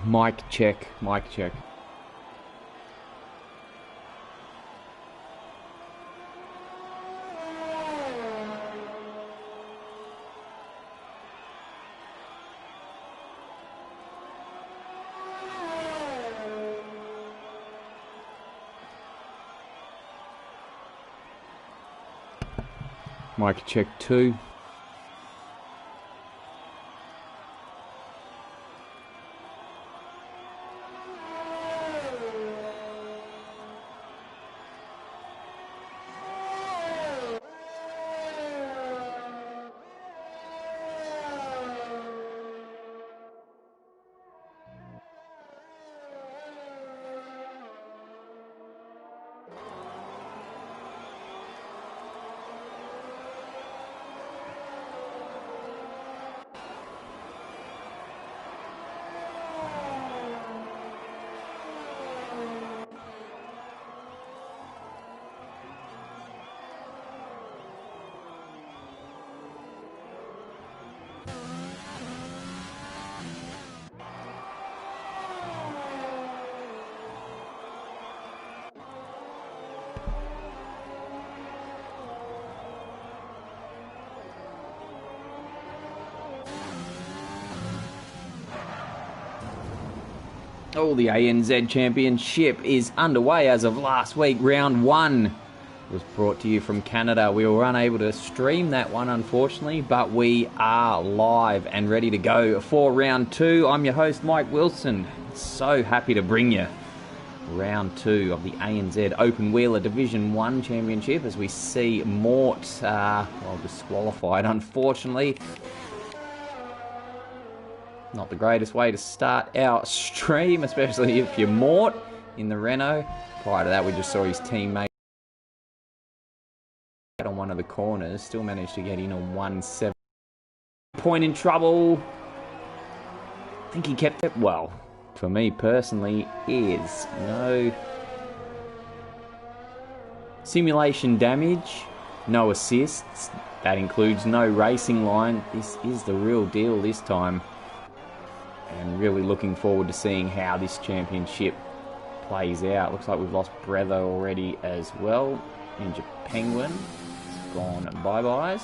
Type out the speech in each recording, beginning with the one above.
Mic check, mic check. Mic check 2. Oh, the ANZ Championship is underway as of last week. Round 1 was brought to you from Canada. We were unable to stream that one, unfortunately, but we are live and ready to go for round 2. I'm your host, Mike Wilson. So happy to bring you round 2 of the ANZ Open Wheeler Division 1 Championship as we see Mort, disqualified, unfortunately. Not the greatest way to start our stream, especially if you're Mort in the Renault. Prior to that, we just saw his teammate on one of the corners. Still managed to get in on 1-7. Point in trouble. I think he kept it well. For me personally, is no simulation damage, no assists. That includes no racing line. This is the real deal this time. And really looking forward to seeing how this championship plays out. Looks like we've lost Breather already as well. Ninja Penguin gone bye-byes.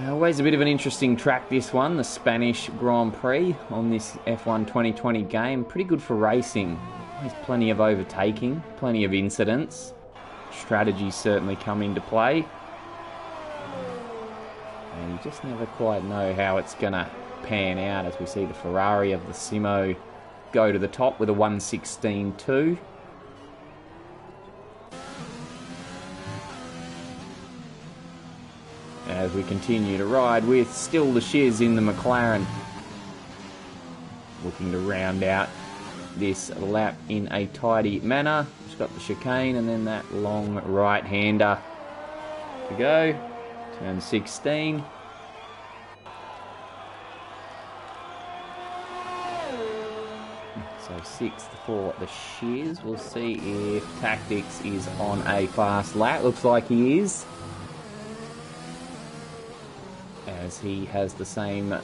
Always a bit of an interesting track, this one, the Spanish Grand Prix on this F1 2020 game. Pretty good for racing. There's plenty of overtaking, plenty of incidents. Strategies certainly come into play. And you just never quite know how it's going to pan out as we see the Ferrari of the Simo go to the top with a 1:16.2. As we continue to ride with still the Shiz in the McLaren. Looking to round out this lap in a tidy manner. Just got the chicane and then that long right-hander to go. Turn 16. So 6th for the Shiz. We'll see if Tactics is on a fast lap. Looks like he is, as he has the same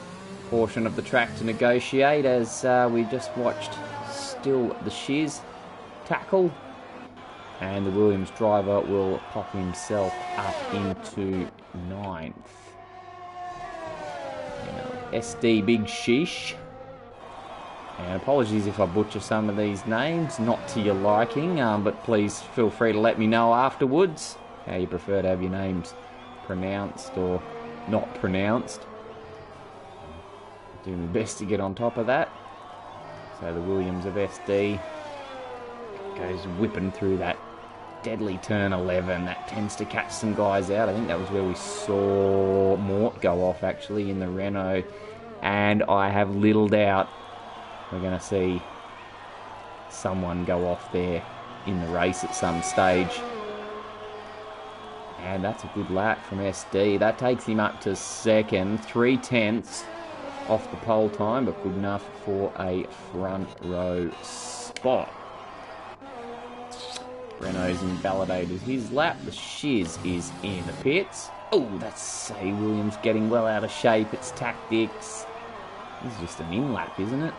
portion of the track to negotiate as we just watched still the Shiz tackle. And the Williams driver will pop himself up into 9th. SD Big Sheesh. And apologies if I butcher some of these names, not to your liking, but please feel free to let me know afterwards how you prefer to have your names pronounced or not pronounced. Do my best to get on top of that. So the Williams of SD goes whipping through that deadly turn 11. That tends to catch some guys out. I think that was where we saw Mort go off actually in the Renault. And I have little doubt we're going to see someone go off there in the race at some stage. And that's a good lap from SD. That takes him up to 2nd, 3/10 off the pole time, but good enough for a front row spot. Renault's invalidated his lap. The Shiz is in the pits. Oh, that's a Williams getting well out of shape. It's tactics. This is just an in-lap, isn't it?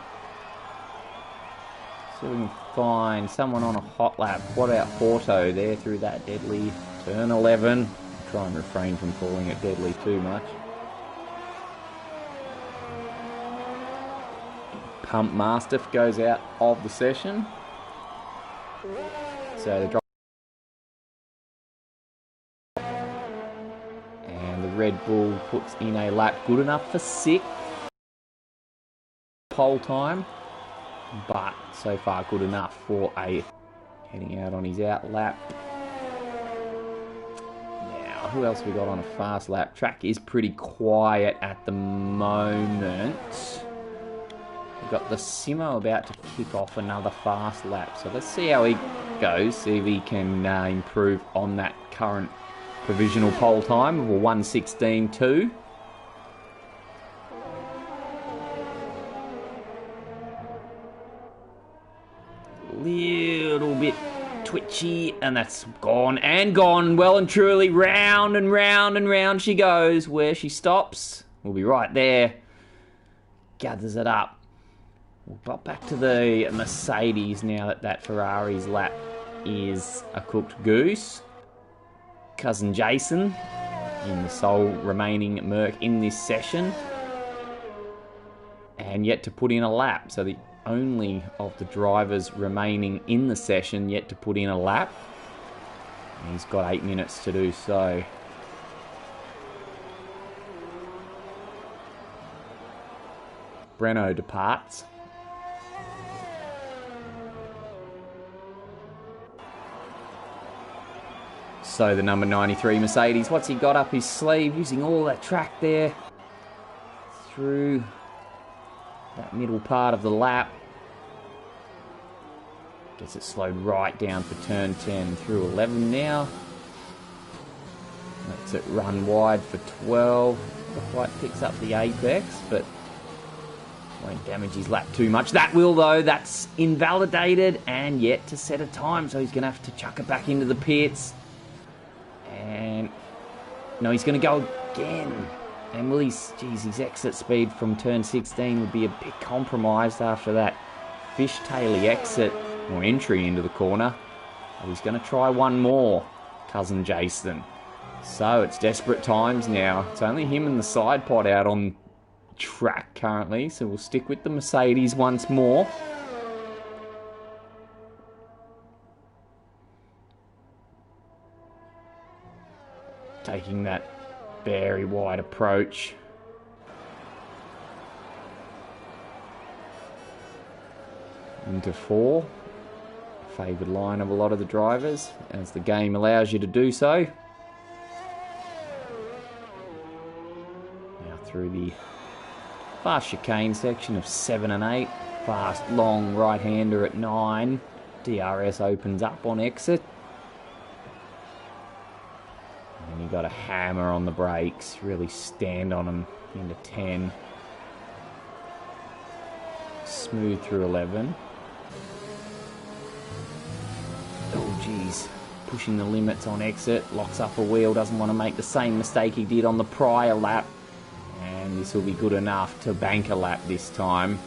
So we can find someone on a hot lap. What about Porto there through that deadly turn 11? Try and refrain from calling it deadly too much. Pump Mastiff goes out of the session. So the and the Red Bull puts in a lap good enough for 6th pole time, but so far good enough for a heading out on his out lap. Now, who else we got on a fast lap? Track is pretty quiet at the moment. We've got the Simo about to kick off another fast lap, so let's see how he goes, see if he can improve on that current provisional pole time of a 1:16.2. Little bit twitchy, and that's gone and gone. Well and truly, round and round and round she goes. Where she stops, we'll be right there. Gathers it up. We'll pop back to the Mercedes now that Ferrari's lap is a cooked goose. Cousin Jason in the sole remaining Merc in this session, and yet to put in a lap. So the only of the drivers remaining in the session yet to put in a lap. And he's got 8 minutes to do so. Breno departs. So the number 93 Mercedes, what's he got up his sleeve? Using all that track there through that middle part of the lap. Gets it slowed right down for turn 10 through 11 now. Lets it run wide for 12. Not quite picks up the apex, but won't damage his lap too much. That will though, that's invalidated and yet to set a time, so he's going to have to chuck it back into the pits. And no, he's going to go again. And will his exit speed from turn 16 would be a bit compromised after that fishtaily exit or entry into the corner. But he's going to try one more, Cousin Jason. So it's desperate times now. It's only him and the side pod out on track currently, so we'll stick with the Mercedes once more. Taking that very wide approach. Into 4. Favoured line of a lot of the drivers, as the game allows you to do so. Now through the fast chicane section of 7 and 8. Fast, long right-hander at 9. DRS opens up on exit. And you got to hammer on the brakes, really stand on them into 10. Smooth through 11. Oh geez, pushing the limits on exit, locks up a wheel, doesn't want to make the same mistake he did on the prior lap. And this will be good enough to bank a lap this time.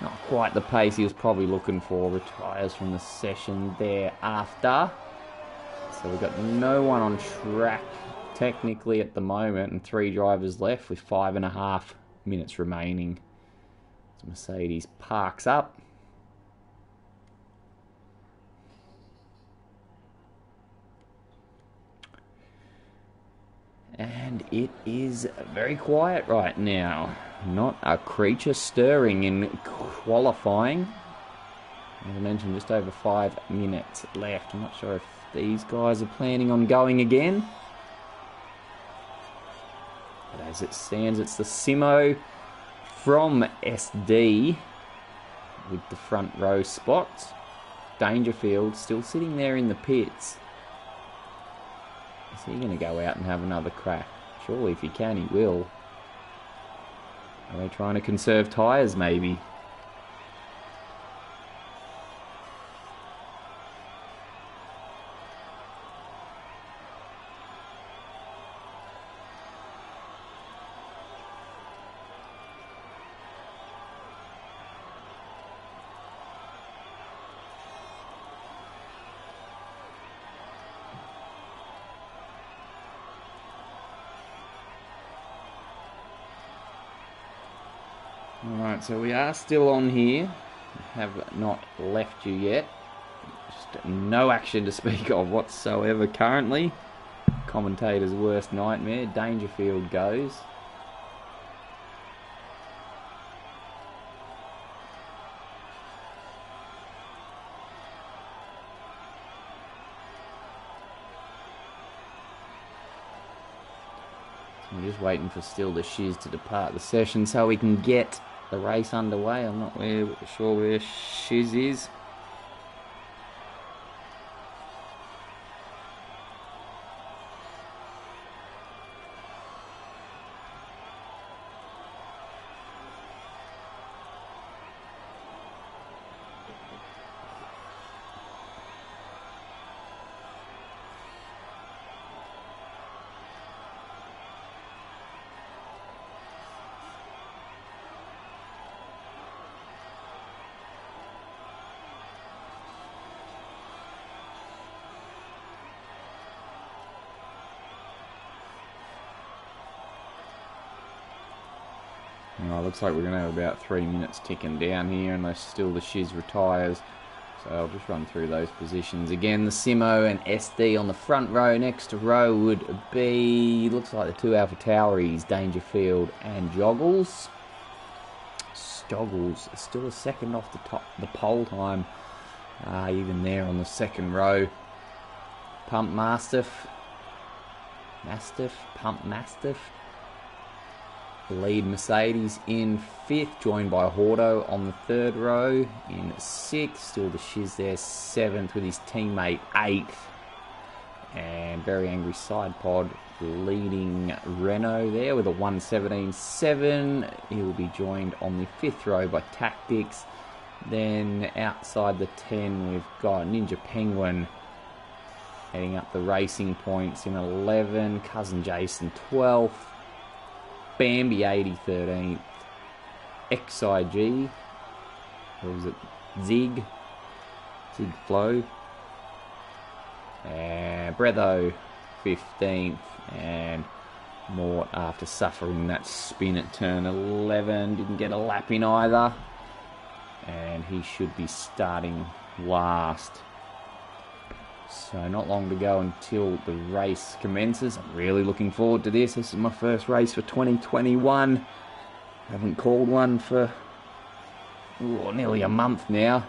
not quite the pace he was probably looking for. Retires from the session thereafter. So we've got no one on track technically at the moment, and 3 drivers left with 5.5 minutes remaining. So Mercedes parks up. And it is very quiet right now. Not a creature stirring in qualifying. As I mentioned, just over 5 minutes left. I'm not sure if these guys are planning on going again. But as it stands, it's the Simo from SD with the front row spots. Dangerfield still sitting there in the pits. Is he going to go out and have another crack? Surely if he can, he will. Are they trying to conserve tyres, maybe? Alright, so we are still on here. We have not left you yet. Just no action to speak of whatsoever currently. Commentator's worst nightmare. Dangerfield goes. We're just waiting for still the Shiz to depart the session so we can get the race underway. I'm not sure where Shiz is. Oh, looks like we're going to have about 3 minutes ticking down here unless still the Shiz retires. So I'll just run through those positions again. The Simo and SD on the front row. Next row would be, looks like the 2 Alpha Tauris, Dangerfield and Joggles. Joggles still a second off the pole time. Even there on the second row. Pump Mastiff. Pump Mastiff. Lead Mercedes in 5th, joined by Hordo on the 3rd row in 6th. Still the Shiz there 7th with his teammate 8th. And Very Angry Side Pod leading Renault there with a 1:17.7. He will be joined on the 5th row by Tactics. Then outside the 10 we've got Ninja Penguin heading up the racing points in 11. Cousin Jason 12th. Bambi 80 13th, XIG, or was it Zig Flow, and Bretho 15th, and Mort after suffering that spin at turn 11, didn't get a lap in either, and he should be starting last. So not long to go until the race commences. I'm really looking forward to this. This is my first race for 2021. Haven't called one for nearly a month now.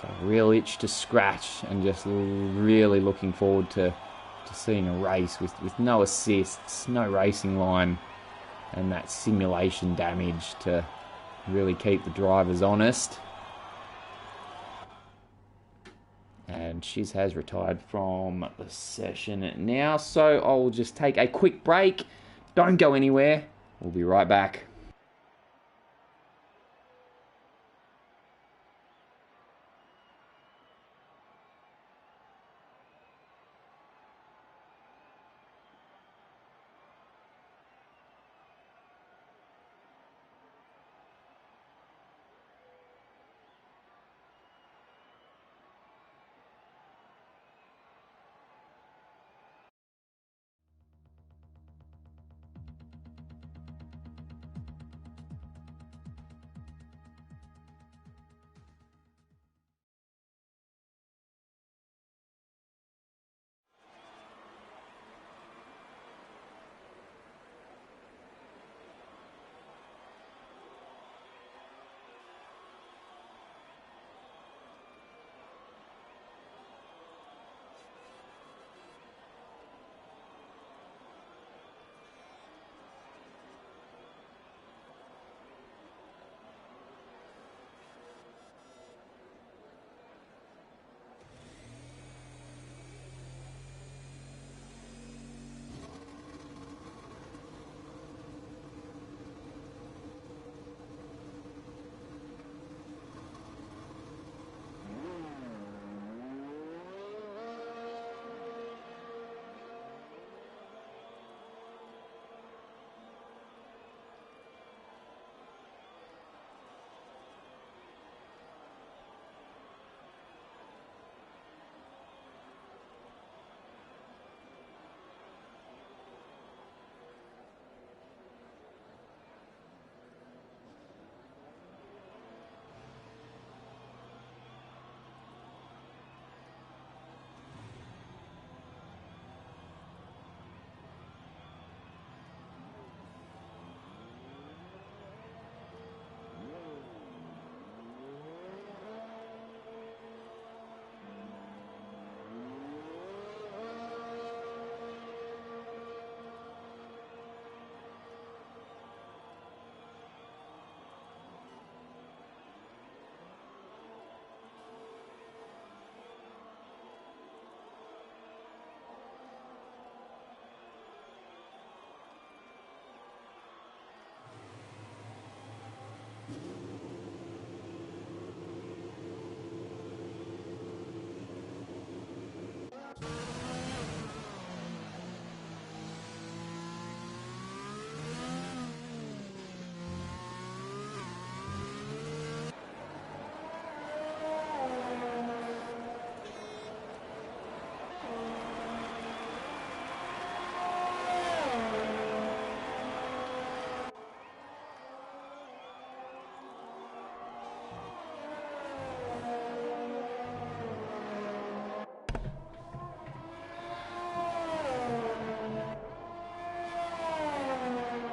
Got a real itch to scratch and just really looking forward to seeing a race with no assists, no racing line, and that simulation damage to really keep the drivers honest. And Shiz has retired from the session now, so I'll just take a quick break. Don't go anywhere. We'll be right back.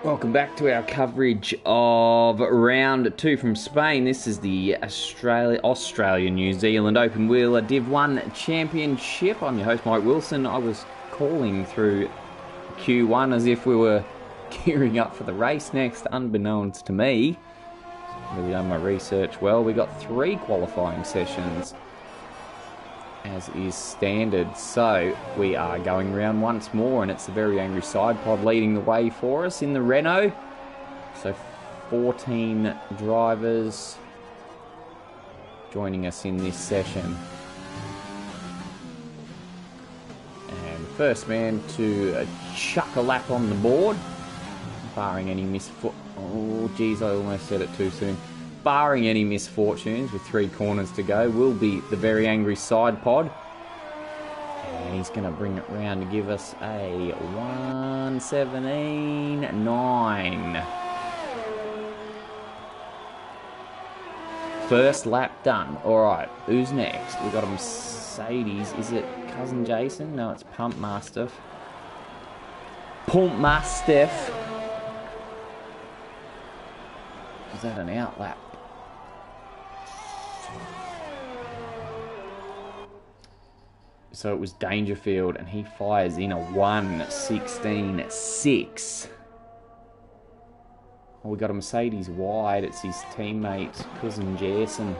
Welcome back to our coverage of round 2 from Spain. This is the Australia-New Zealand Open Wheeler Div 1 Championship. I'm your host, Mike Wilson. I was calling through Q1 as if we were gearing up for the race next, unbeknownst to me. Really done my research well. We got 3 qualifying sessions, as is standard. So we are going round once more, and it's the Very Angry Side Pod leading the way for us in the Renault. So 14 drivers joining us in this session. And the first man to chuck a lap on the board, barring any oh geez, I almost said it too soon. Barring any misfortunes, with 3 corners to go, will be the Very Angry Side Pod. And he's going to bring it round to give us a 1:17.9. First lap done. Alright, who's next? We've got a Mercedes. Is it Cousin Jason? No, it's Pump Mastiff. Pump Mastiff. Is that an outlap? So it was Dangerfield, and he fires in a 1:16.6. Well, we got a Mercedes wide. It's his teammate, Cousin Jason,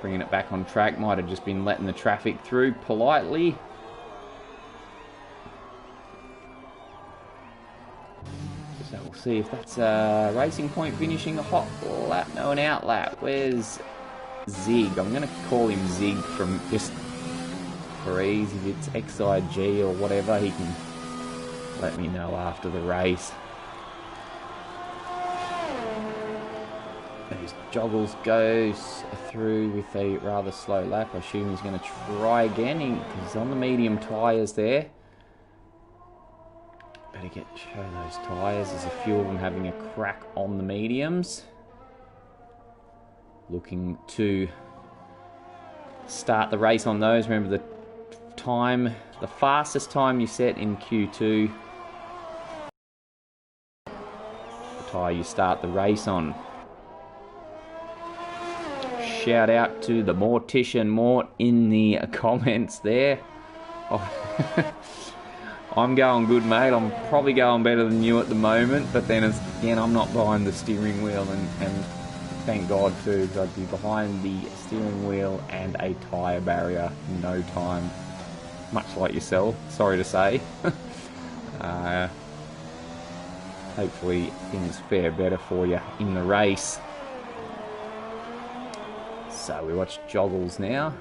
bringing it back on track. Might have just been letting the traffic through politely. So we'll see if that's a Racing Point finishing a hot lap. No, an out lap. Where's Zig? I'm going to call him Zig from just for ease. If it's XIG or whatever, he can let me know after the race. Those Joggles goes through with a rather slow lap. I assume he's going to try again. He's on the medium tyres there. Better show those tyres. There's a few of them having a crack on the mediums. Looking to start the race on those. Remember the fastest time you set in Q2, the tyre you start the race on. Shout out to the Mortician Mort in the comments there. Oh. I'm going good, mate. I'm probably going better than you at the moment, but then again, I'm not behind the steering wheel, and thank God too, because I'd be behind the steering wheel and a tyre barrier in no time. Much like yourself, sorry to say. Hopefully things fare better for you in the race. So we watch Joggles now,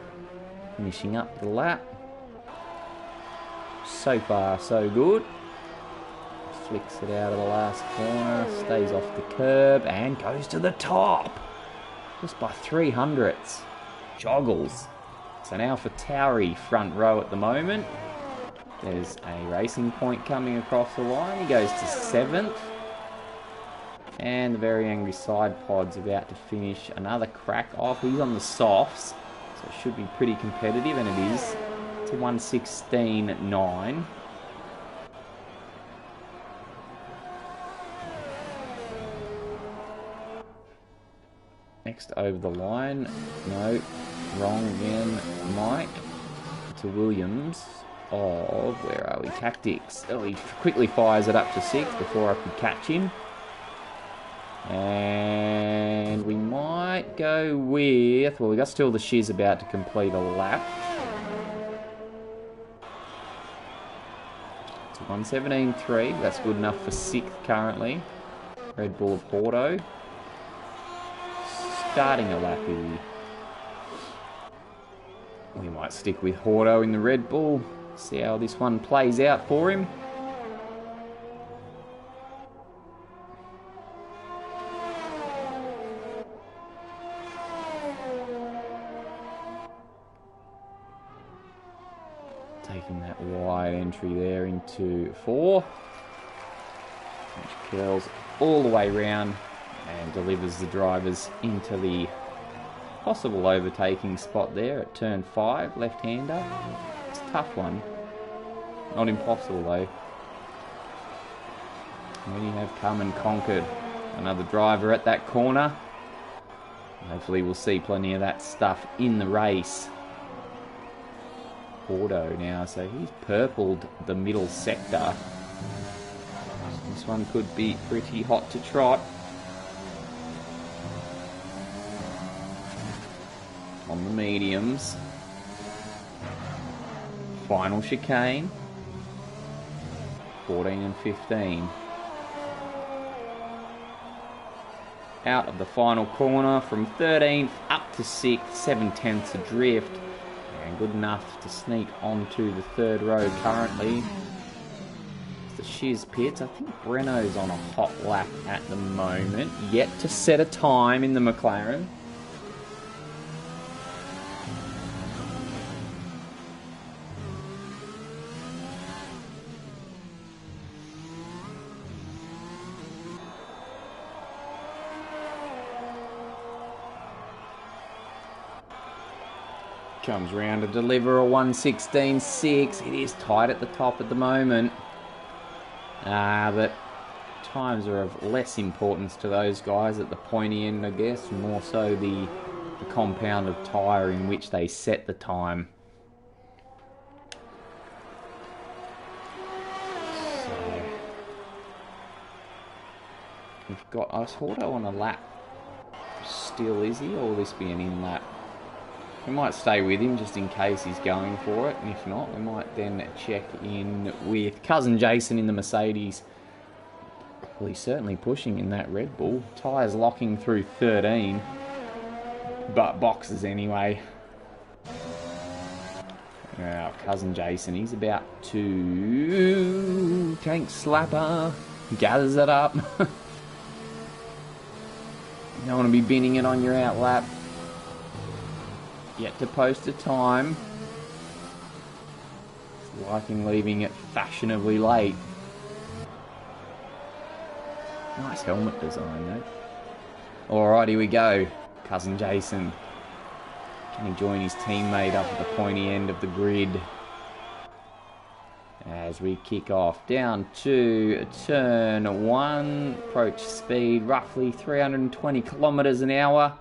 finishing up the lap. So far, so good. Flicks it out of the last corner, stays off the curb, and goes to the top. Just by 300ths. Joggles. So now for Towery, front row at the moment. There's a Racing Point coming across the line. He goes to 7th. And the Very Angry Side Pod's about to finish another crack off. He's on the softs, so it should be pretty competitive, and it is. It's a 1:16.9. Next over the line. No, wrong again, Mike. To Williams of, where are we? Tactics. Oh, he quickly fires it up to 6th before I could catch him. And we might go with, well, we got still the Shiz about to complete a lap. It's 1:17.3. That's good enough for 6th currently. Red Bull of Porto. Starting a lap here. We might stick with Horto in the Red Bull. See how this one plays out for him. Taking that wide entry there into 4. Which curls all the way round and delivers the drivers into the possible overtaking spot there at turn 5, left-hander. It's a tough one. Not impossible though. We have come and conquered. Another driver at that corner. Hopefully we'll see plenty of that stuff in the race. Auto now, so he's purpled the middle sector. This one could be pretty hot to trot. On the mediums. Final chicane. 14 and 15. Out of the final corner from 13th up to 6th, 7/10 adrift. And good enough to sneak onto the third row currently. It's the Shiz pits. I think Breno's on a hot lap at the moment. Yet to set a time in the McLaren. Comes round to deliver a 1:16.6. It is tight at the top at the moment. But times are of less importance to those guys at the pointy end, I guess. More so the compound of tyre in which they set the time. So, we've got Auto on a lap still, is he? Or will this be an in-lap? We might stay with him just in case he's going for it, and if not, we might then check in with cousin Jason in the Mercedes. Well, he's certainly pushing in that Red Bull. Tyres locking through 13, but boxes anyway. Now, cousin Jason, he's about to tank slapper, gathers it up. You don't want to be binning it on your out lap. Yet to post a time. Liking leaving it fashionably late. Nice helmet design though. Alright, here we go. Cousin Jason. Can he join his teammate up at the pointy end of the grid? As we kick off down to turn 1. Approach speed roughly 320 kilometers an hour.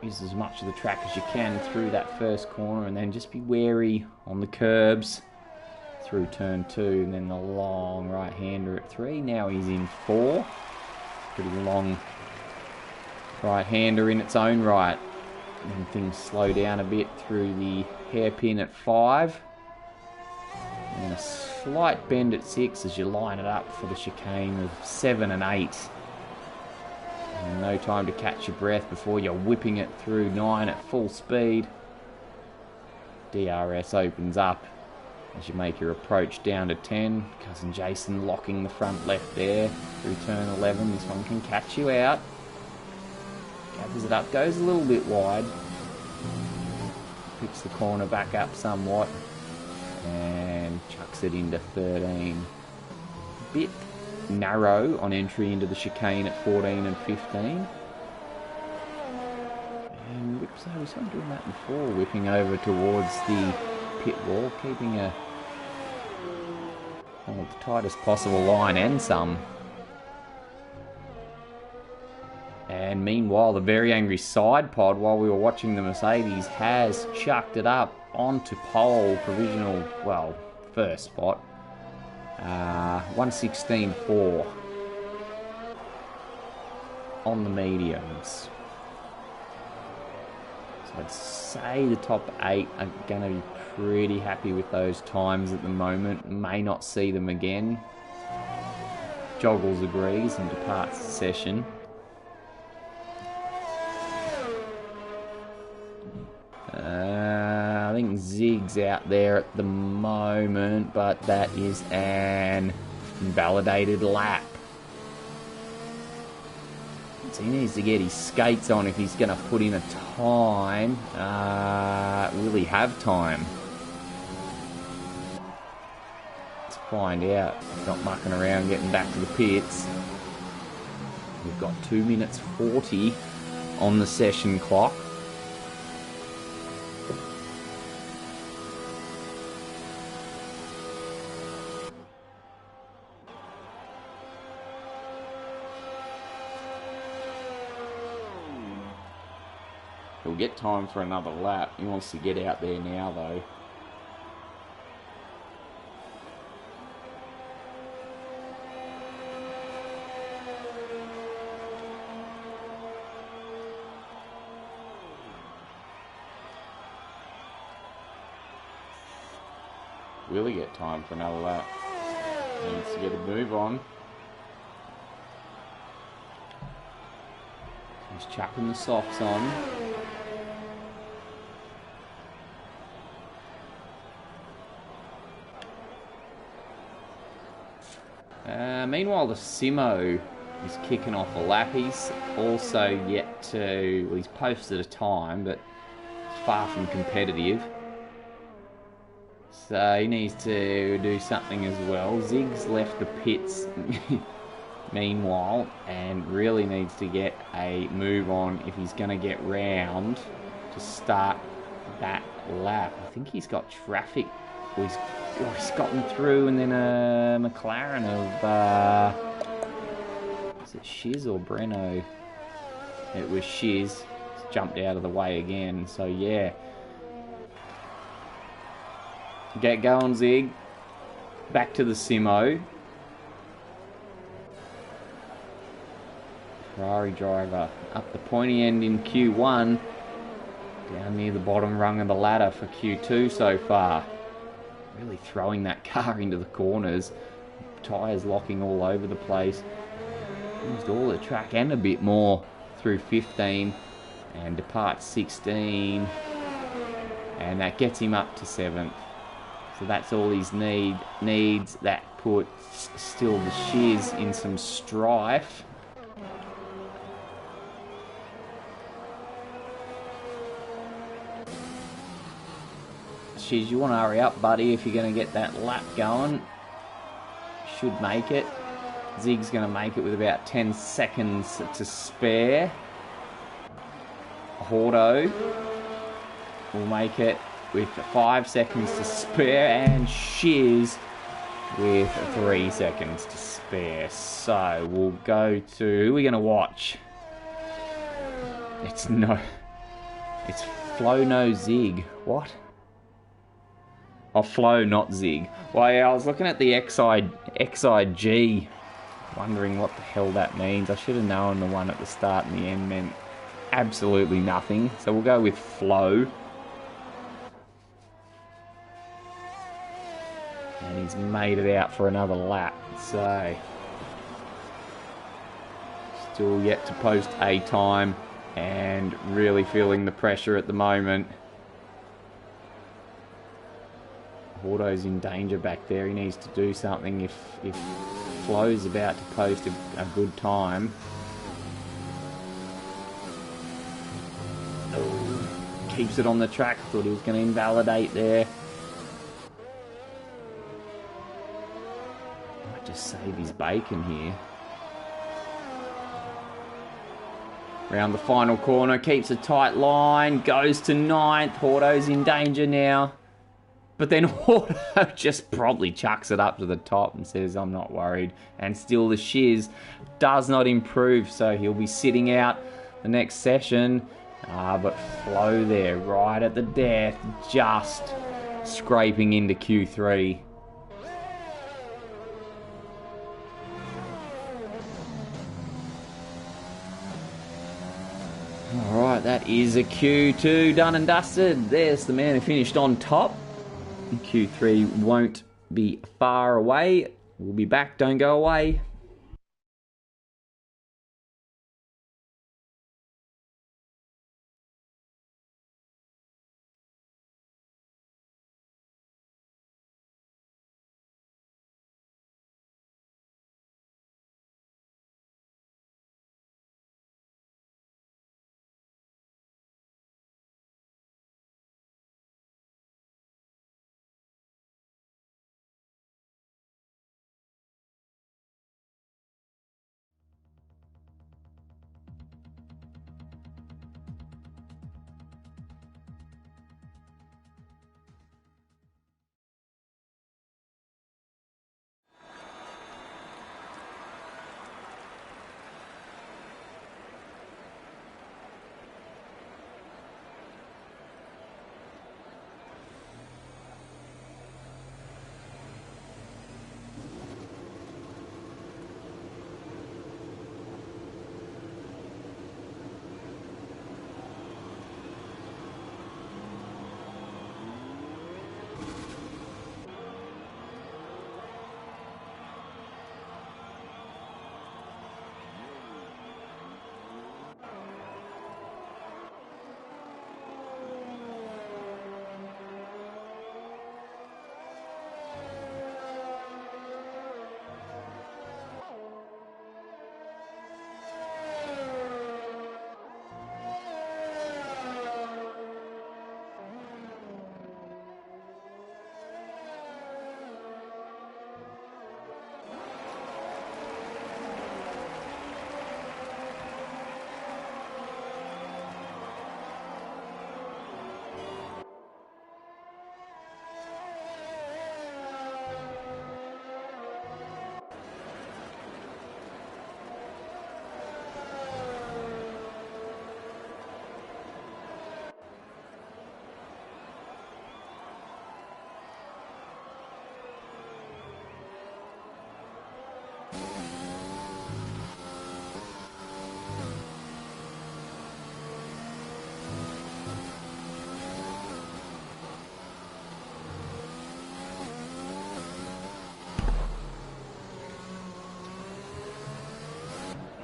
Use as much of the track as you can through that first corner, and then just be wary on the curbs through turn 2, and then the long right-hander at 3. Now he's in 4. Pretty long right-hander in its own right. And things slow down a bit through the hairpin at 5. And a slight bend at 6 as you line it up for the chicane of 7 and 8. And no time to catch your breath before you're whipping it through 9 at full speed. DRS opens up as you make your approach down to 10. Cousin Jason locking the front left there through turn 11. This one can catch you out. Gathers it up, goes a little bit wide. Picks the corner back up somewhat. And chucks it into 13. Bit narrow on entry into the chicane at 14 and 15. And whips over. We saw him doing that before, whipping over towards the pit wall, keeping the tightest possible line and some. And meanwhile, the very angry side pod, while we were watching the Mercedes, has chucked it up onto pole, provisional, well, first spot. 1:16.4 on the mediums. So I'd say the top 8 are going to be pretty happy with those times at the moment. May not see them again. Joggles agrees and departs the session. I think Zig's out there at the moment, but that is an invalidated lap. So he needs to get his skates on if he's going to put in a time. Will he have time? Let's find out. He's not mucking around getting back to the pits. We've got 2 minutes 40 on the session clock. he'll get time for another lap. He wants to get out there now, though. Will he get time for another lap? Needs to get a move on. He's chucking the socks on. Meanwhile, the Simo is kicking off a lap. He's also yet to... Well, he's posted a time, but it's far from competitive. So he needs to do something as well. Zig's left the pits meanwhile, and really needs to get a move on if he's going to get round to start that lap. I think he's got traffic. Well, he's gotten through, and then a McLaren of... is it Shiz or Breno? It was Shiz. It's jumped out of the way again, so yeah. Get going, Zig. Back to the Simo. Ferrari driver up the pointy end in Q1. Down near the bottom rung of the ladder for Q2 so far. Really throwing that car into the corners. Tyres locking all over the place. Used all the track and a bit more through 15. And departs 16. And that gets him up to 7th. So that's all he's needs. That puts still the Shiz in some strife. Shiz, you want to hurry up, buddy, if you're going to get that lap going. Should make it. Zig's going to make it with about 10 seconds to spare. Hordo will make it with 5 seconds to spare, and Shiz with 3 seconds to spare. So we'll go to... Who are we going to watch? It's Flo, no Zig. What? Oh, Flo, not Zig. Well, yeah, I was looking at the XIG, wondering what the hell that means. I should have known the one at the start and the end meant absolutely nothing. So we'll go with Flo. And he's made it out for another lap. So still yet to post a time, and really feeling the pressure at the moment. Hordo's in danger back there. He needs to do something if Flo's about to post a good time. Oh, keeps it on the track. Thought he was going to invalidate there. Might just save his bacon here. Round the final corner, keeps a tight line, goes to 9th. Hordo's in danger now. But then Hordo just probably chucks it up to the top and says, I'm not worried. And still the Shiz does not improve, so he'll be sitting out the next session. But Flo there, right at the death, just scraping into Q3. Alright, that is a Q2 done and dusted. There's the man who finished on top. Q3 won't be far away. We'll be back, don't go away.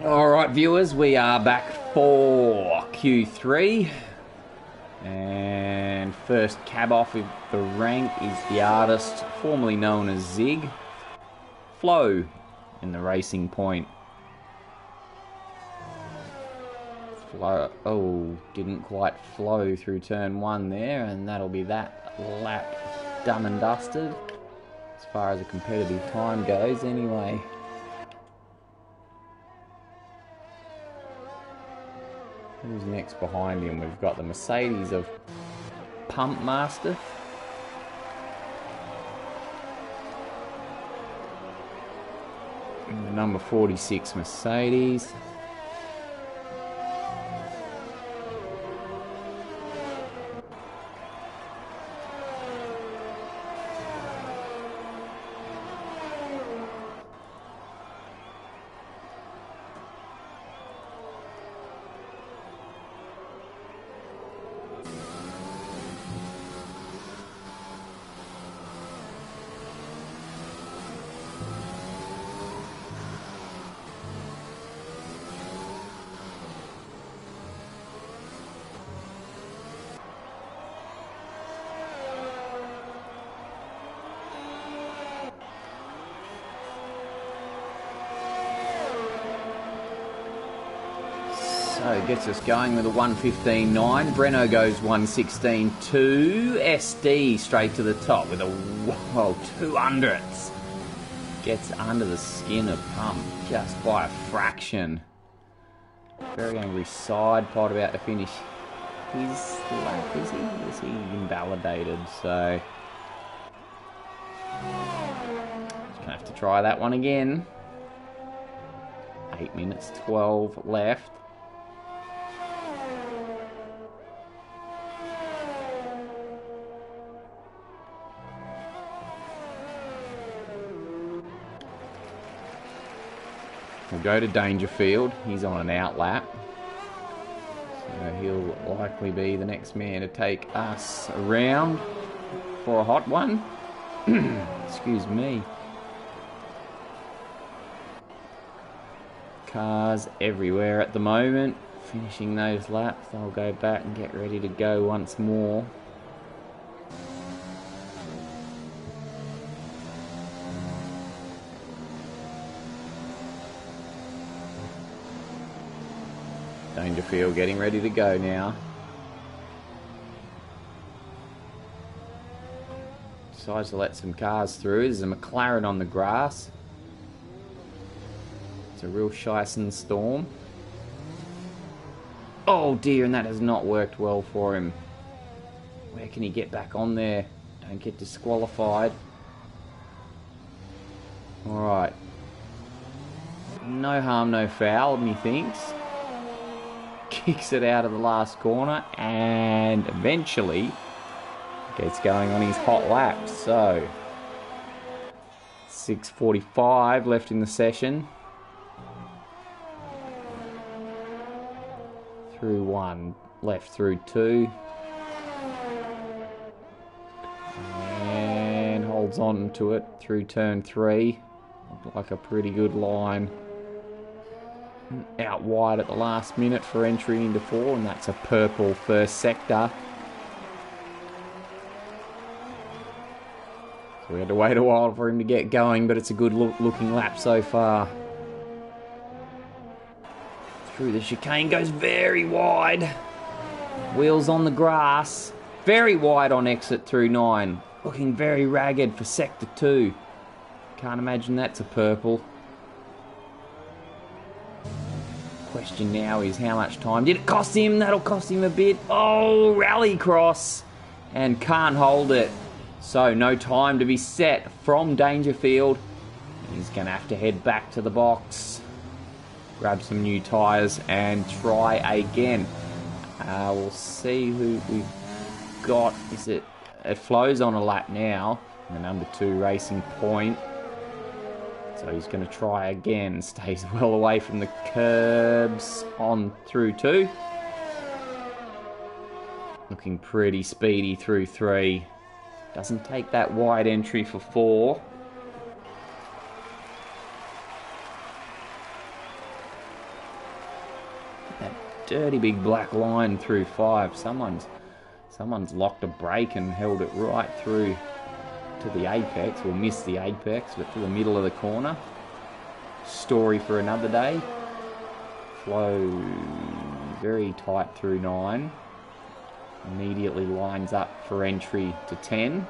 Alright viewers, we are back for Q3, and first cab off of the rank is the artist formerly known as Zig, Flo in the Racing Point. Flo, oh, didn't quite flow through turn 1 there, and that'll be that lap done and dusted as far as a competitive time goes anyway. Who's next behind him? We've got the Mercedes of Pump Master. And the number 46 Mercedes. So it gets us going with a 1:15.9. Breno goes 1:16.2. SD straight to the top with a 200. Gets under the skin of Pump just by a fraction. Very angry side pod about to finish his lap, is he? Is he invalidated? So gonna have to try that one again. 8 minutes 12 left. We'll go to Dangerfield. He's on an out lap. So he'll likely be the next man to take us around for a hot one. Excuse me. Cars everywhere at the moment. Finishing those laps, they'll go back and get ready to go once more. Dangerfield getting ready to go now. Decides to let some cars through. There's a McLaren on the grass. It's a real Scheisse storm. Oh dear, and that has not worked well for him. Where can he get back on there? Don't get disqualified. Alright. No harm, no foul, methinks. Kicks it out of the last corner and eventually gets going on his hot lap. So 6:45 left in the session. Through 1, left through 2, and holds on to it through turn 3. Looked like a pretty good line. Out wide at the last minute for entry into 4, and that's a purple first sector. So we had to wait a while for him to get going, but it's a good looking lap so far. Through the chicane, goes very wide. Wheels on the grass. Very wide on exit through 9. Looking very ragged for sector 2. Can't imagine that's a purple. Question now is how much time did it cost him? That'll cost him a bit. Oh, rally cross. And can't hold it. So no time to be set from Dangerfield. He's going to have to head back to the box. Grab some new tyres and try again. We'll see who we've got. Is it? It flows on a lap now. The number 2 Racing Point. So he's going to try again. Stays well away from the curbs. On through 2. Looking pretty speedy through 3. Doesn't take that wide entry for 4. That dirty big black line through 5. Someone's locked a brake and held it right through to the apex, or missed the apex, but to the middle of the corner. Story for another day. Flow very tight through 9. Immediately lines up for entry to 10.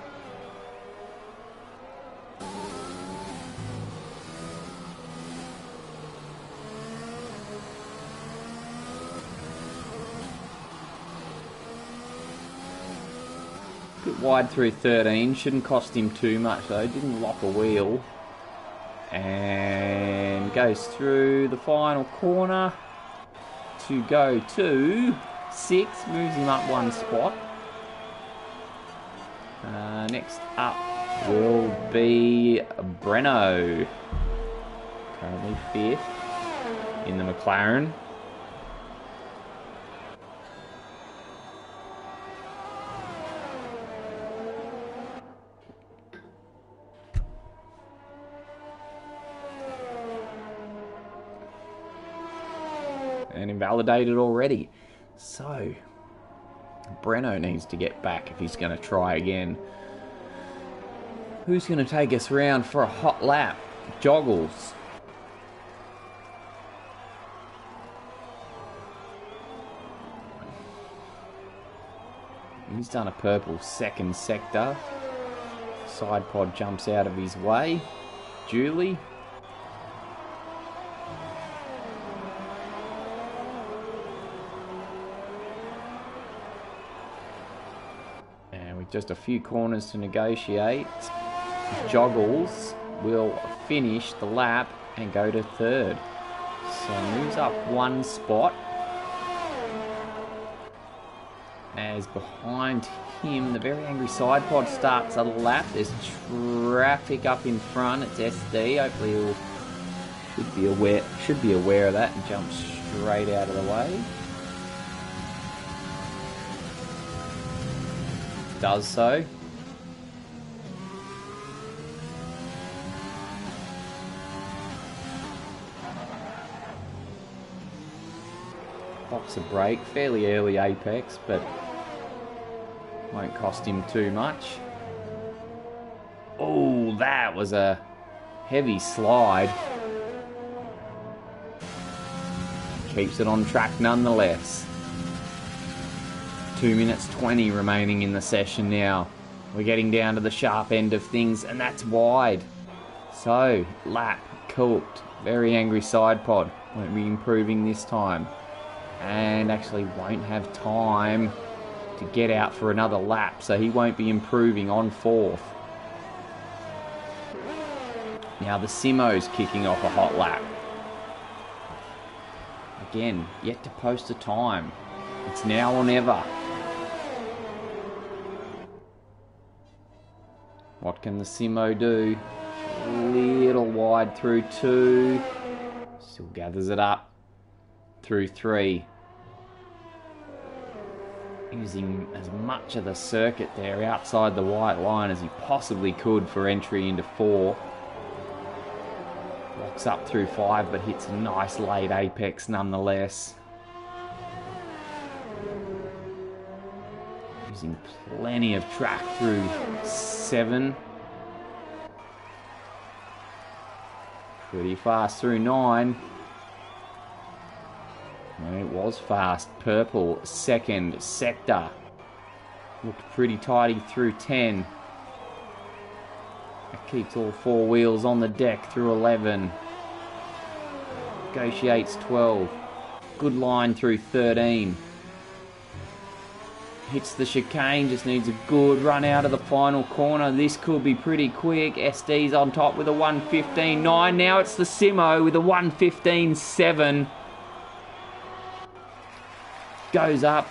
Bit wide through 13. Shouldn't cost him too much though. Didn't lock a wheel. And goes through the final corner to go to 6. Moves him up 1 spot. Next up will be Breno. Currently 5th in the McLaren. And invalidated already. So, Breno needs to get back if he's going to try again. Who's going to take us round for a hot lap? Joggles. He's done a purple second sector. Side pod jumps out of his way. Julie. Just a few corners to negotiate. Joggles will finish the lap and go to 3rd. So moves up 1 spot. As behind him, the Very Angry Side Pod starts a lap. There's traffic up in front. It's SD. Hopefully he'll should be aware of that and jump straight out of the way. Does so. Box a brake, fairly early apex, but won't cost him too much. Oh, that was a heavy slide. Keeps it on track nonetheless. 2 minutes 20 remaining in the session now. We're getting down to the sharp end of things, and that's wide. So, lap cooked. Very Angry Side Pod. Won't be improving this time. And actually won't have time to get out for another lap, so he won't be improving on 4th. Now the Simo's kicking off a hot lap. Again, yet to post a time. It's now or never. What can the Simo do? A little wide through 2. Still gathers it up through 3. Using as much of the circuit there outside the white line as he possibly could for entry into 4. Locks up through 5 but hits a nice late apex nonetheless. Using plenty of track through 7. Pretty fast through 9. And it was fast. Purple, second sector. Looked pretty tidy through 10. It keeps all 4 wheels on the deck through 11. Negotiates 12. Good line through 13. Hits the chicane, just needs a good run out of the final corner. This could be pretty quick. SD's on top with a 1:15.9. Now it's the Simo with a 1:15.7. Goes up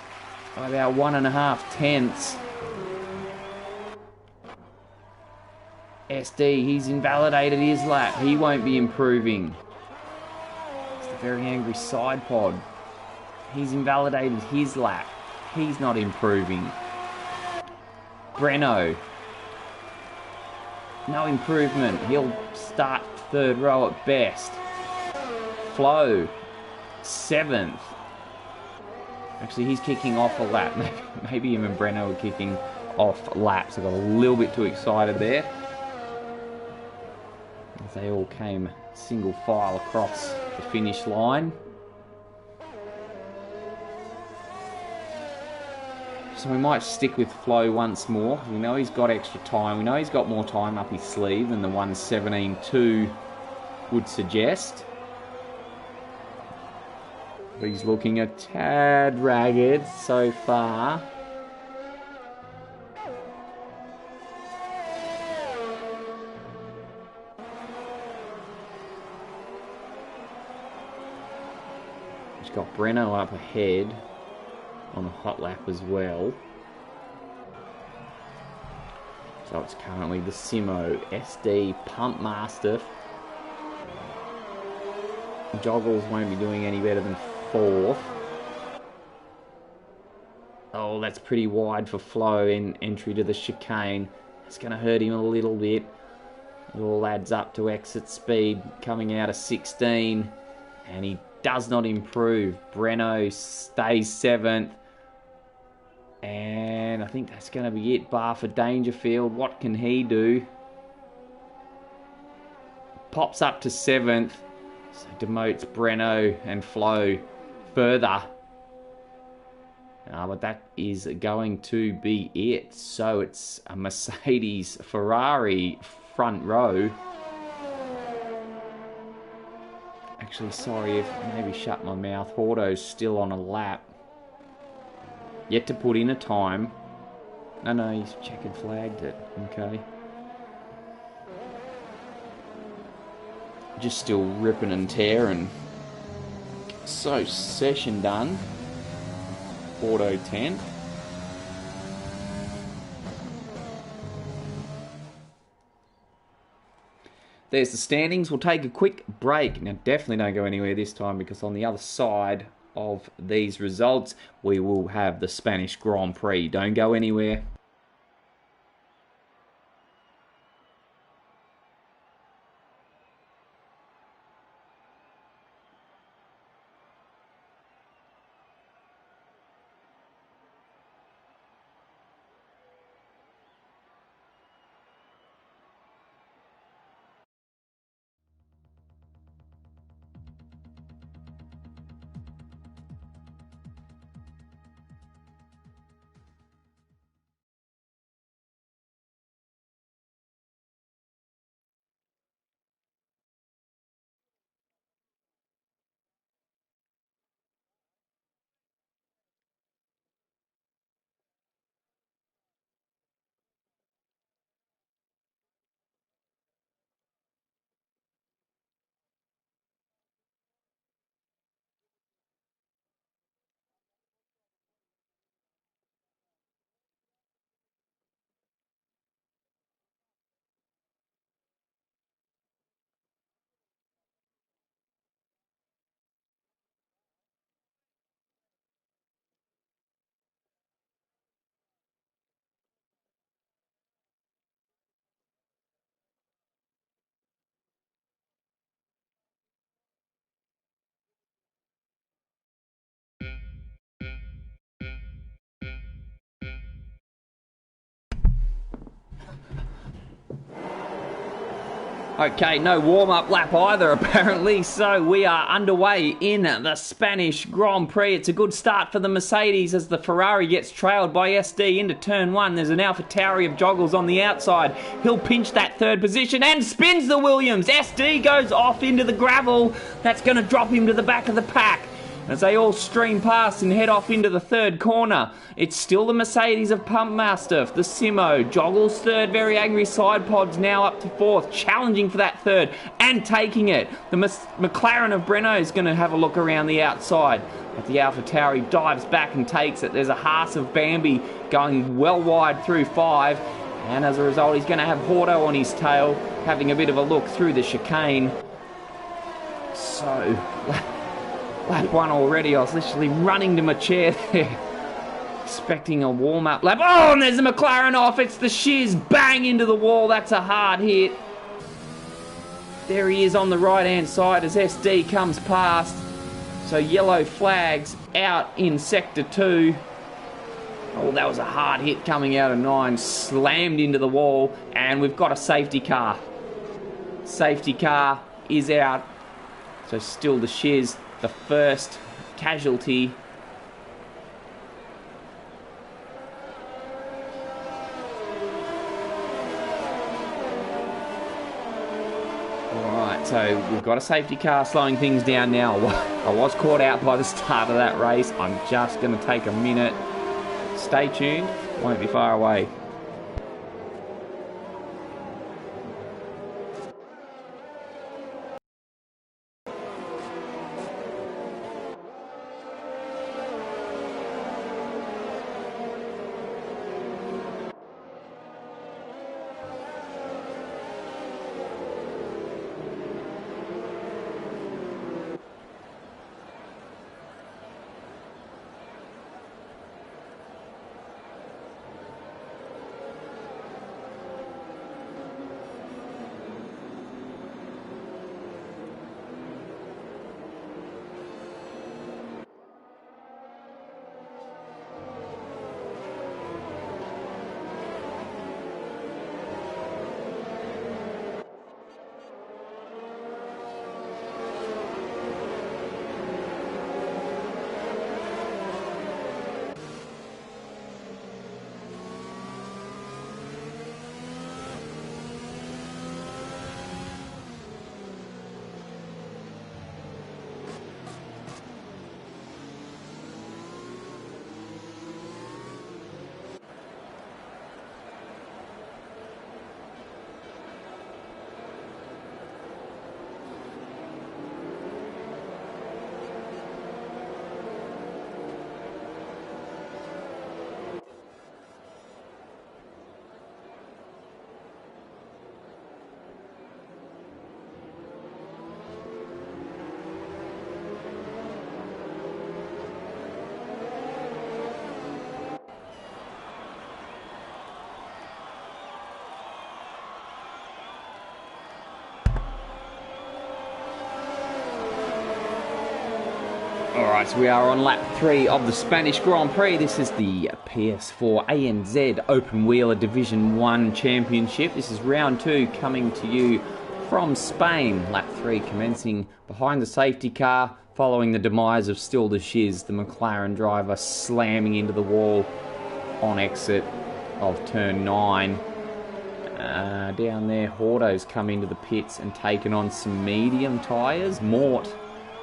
by about 1.5 tenths. SD, he's invalidated his lap. He won't be improving. It's the very angry side pod. He's invalidated his lap. He's not improving. Breno. No improvement. He'll start third row at best. Flo. 7th. Actually, he's kicking off a lap. Maybe him and Breno are kicking off laps. I got a little bit too excited there. As they all came single file across the finish line. So we might stick with Flo once more. We know he's got extra time. We know he's got more time up his sleeve than the 1:17.2 would suggest. But he's looking a tad ragged so far. He's got Breno up ahead on the hot lap as well. So it's currently the Simo, SD, Pump Mastiff. Joggles won't be doing any better than 4th. Oh, that's pretty wide for Flo in entry to the chicane. It's going to hurt him a little bit. It all adds up to exit speed coming out of 16. And he does not improve. Breno stays 7th. And I think that's going to be it, bar for Dangerfield. What can he do? Pops up to 7th. So demotes Breno and Flo further. But that is going to be it. So it's a Mercedes Ferrari front row. Actually, sorry if maybe shut my mouth. Horto's still on a lap. Yet to put in a time. No, he's checkered flagged it. Okay. Just still ripping and tearing. So, session done. Auto 10. There's the standings. We'll take a quick break. Now, definitely don't go anywhere this time because on the other side of these results, we will have the Spanish Grand Prix. Don't go anywhere. Okay, no warm-up lap either, apparently. So we are underway in the Spanish Grand Prix. It's a good start for the Mercedes as the Ferrari gets trailed by SD into turn 1. There's an AlphaTauri of Joggles on the outside. He'll pinch that third position and spins the Williams. SD goes off into the gravel. That's going to drop him to the back of the pack as they all stream past and head off into the third corner. It's still the Mercedes of Pump Mastiff, the Simo, Joggles third, very angry side pods now up to 4th, challenging for that third and taking it. The McLaren of Breno is going to have a look around the outside. But the AlphaTauri dives back and takes it. There's a Haas of Bambi going well wide through 5. And as a result, he's going to have Horto on his tail, having a bit of a look through the chicane. So, lap 1 already. I was literally running to my chair there, expecting a warm-up lap. Oh, and there's a McLaren off. It's the shiz. Bang into the wall. That's a hard hit. There he is on the right-hand side as SD comes past. So yellow flags out in Sector 2. Oh, that was a hard hit coming out of 9. Slammed into the wall. And we've got a safety car. Safety car is out. So still the shiz, the first casualty. Alright, so we've got a safety car slowing things down now. I was caught out by the start of that race. I'm just going to take a minute. Stay tuned, won't be far away. Alright, so we are on lap 3 of the Spanish Grand Prix. This is the PS4 ANZ Open Wheeler Division 1 Championship. This is round 2 coming to you from Spain. Lap 3 commencing behind the safety car, following the demise of Still the Shiz, the McLaren driver slamming into the wall on exit of turn 9. Down there, Horto's come into the pits and taken on some medium tyres. Mort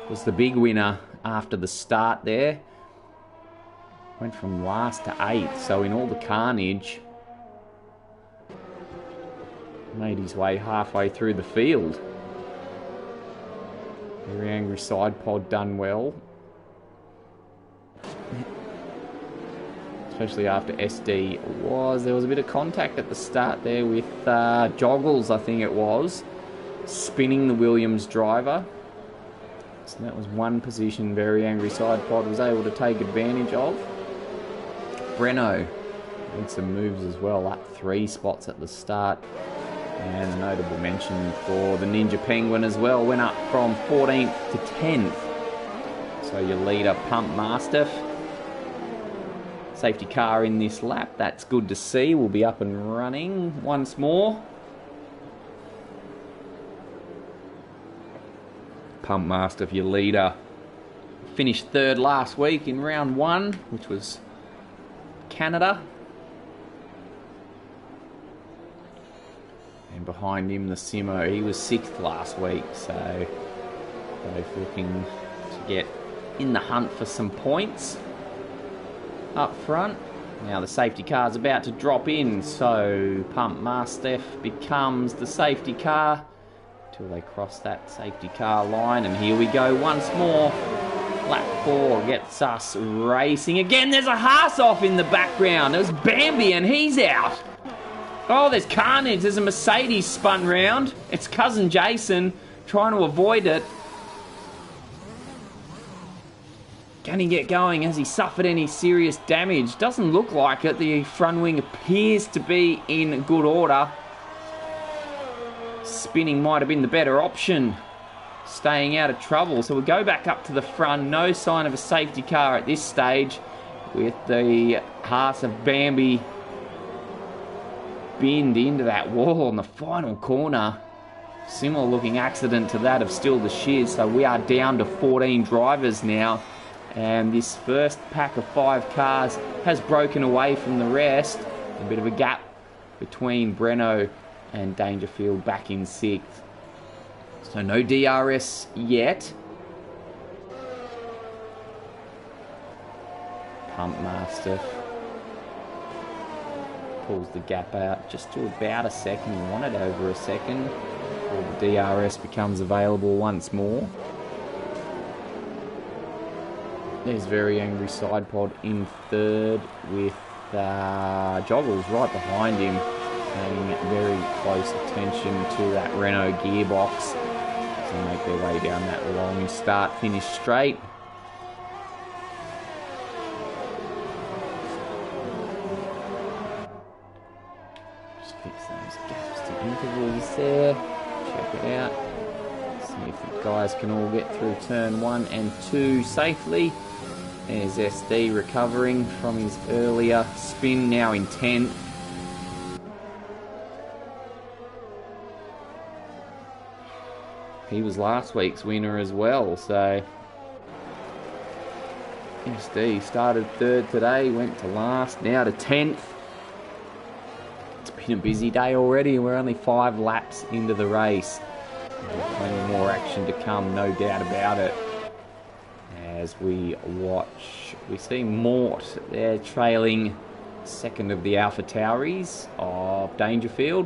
was the big winner after the start there. Went from last to 8th, so in all the carnage, made his way halfway through the field. Very angry side pod done well. Especially after SD there was a bit of contact at the start there with Joggles, I think it was, spinning the Williams driver. So that was one position Very Angry Side Pod was able to take advantage of. Breno made some moves as well, up 3 spots at the start. And a notable mention for the Ninja Penguin as well, went up from 14th to 10th. So your leader, Pump Mastiff. Safety car in this lap, that's good to see. We'll be up and running once more. Pump Mastiff, your leader, finished 3rd last week in round 1, which was Canada. And behind him, the Simo, he was 6th last week, so both looking to get in the hunt for some points up front. Now the safety car's about to drop in, so Pump Mastiff becomes the safety car till they cross that safety car line. And here we go once more. Lap 4 gets us racing again. There's a Haas off in the background. It was Bambi and he's out. Oh, there's carnage. There's a Mercedes spun round. It's cousin Jason trying to avoid it. Can he get going? Has he suffered any serious damage? Doesn't look like it. The front wing appears to be in good order. Spinning might have been the better option. Staying out of trouble. So we'll go back up to the front. No sign of a safety car at this stage, with the hearse of Bambi binned into that wall in the final corner. Similar looking accident to that of Still the Shiz. So we are down to 14 drivers now. And this first pack of 5 cars has broken away from the rest. A bit of a gap between Breno and Dangerfield back in 6th. So no DRS yet. Pump Master pulls the gap out just to about a second. You want it over a second before the DRS becomes available once more. There's Very Angry Side Pod in 3rd with Joggles right behind him, paying very close attention to that Renault gearbox. So make their way down that long start-finish straight. Just fix those gaps to intervals there. Check it out. See if the guys can all get through turn 1 and 2 safely. There's SD recovering from his earlier spin, now in 10th. He was last week's winner as well, so SD started 3rd today, went to last, now to 10th. It's been a busy day already, and we're only 5 laps into the race. There's plenty more action to come, no doubt about it. As we watch, we see Mort there trailing 2nd of the Alpha Tauris of Dangerfield.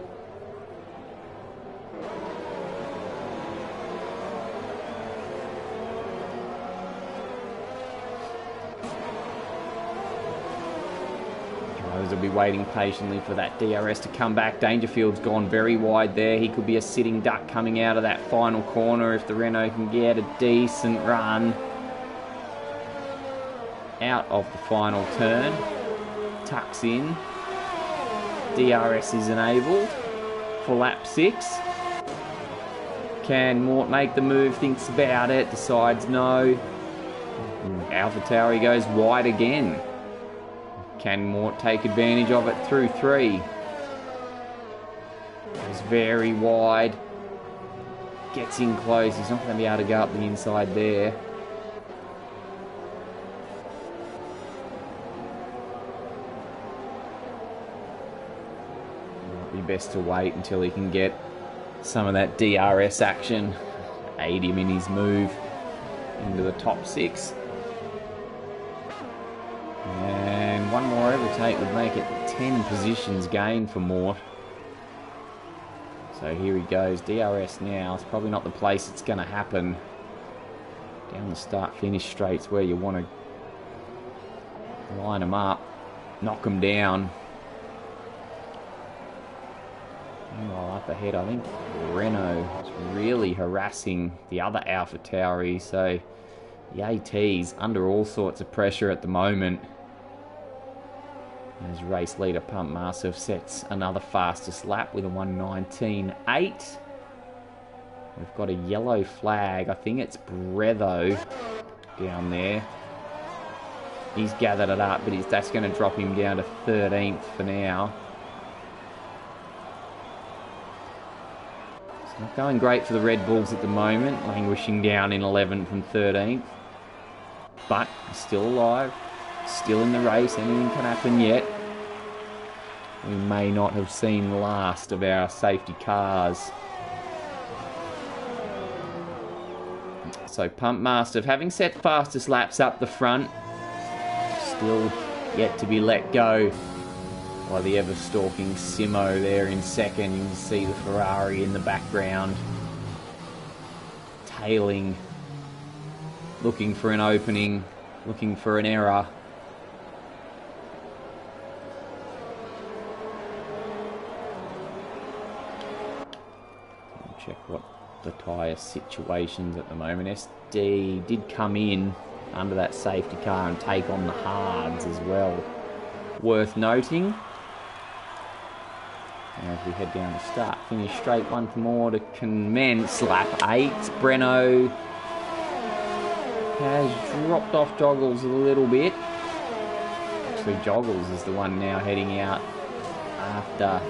Drivers will be waiting patiently for that DRS to come back. Dangerfield's gone very wide there. He could be a sitting duck coming out of that final corner if the Renault can get a decent run out of the final turn. Tucks in. DRS is enabled for lap 6. Can Mort make the move? Thinks about it. Decides no. AlphaTauri goes wide again. Can Mort take advantage of it through 3? Goes very wide. Gets in close. He's not going to be able to go up the inside there. Best to wait until he can get some of that DRS action, aid him in his move into the top 6. And one more overtake would make it 10 positions gained for Mort. So here he goes, DRS now. It's probably not the place it's going to happen. Down the start-finish straights where you want to line them up, knock them down. Meanwhile, up ahead, I think Renault is really harassing the other Alpha Tauri, so the AT's under all sorts of pressure at the moment. As race leader Pump Master sets another fastest lap with a 1:19.8. We've got a yellow flag. I think it's Breatho down there. He's gathered it up, but that's going to drop him down to 13th for now. Not going great for the Red Bulls at the moment, languishing down in 11th and 13th. But still alive, still in the race, anything can happen yet. We may not have seen the last of our safety cars. So Pump Master, having set fastest laps up the front, still yet to be let go by the ever-stalking Simo there in 2nd. You can see the Ferrari in the background, tailing, looking for an opening, looking for an error. what the tyre situations at the moment. SD did come in under that safety car and take on the hards as well. Worth noting. Now as we head down the start, finish straight, one more to commence. Lap 8. Breno has dropped off Joggles a little bit. Actually, Joggles is the one now heading out after.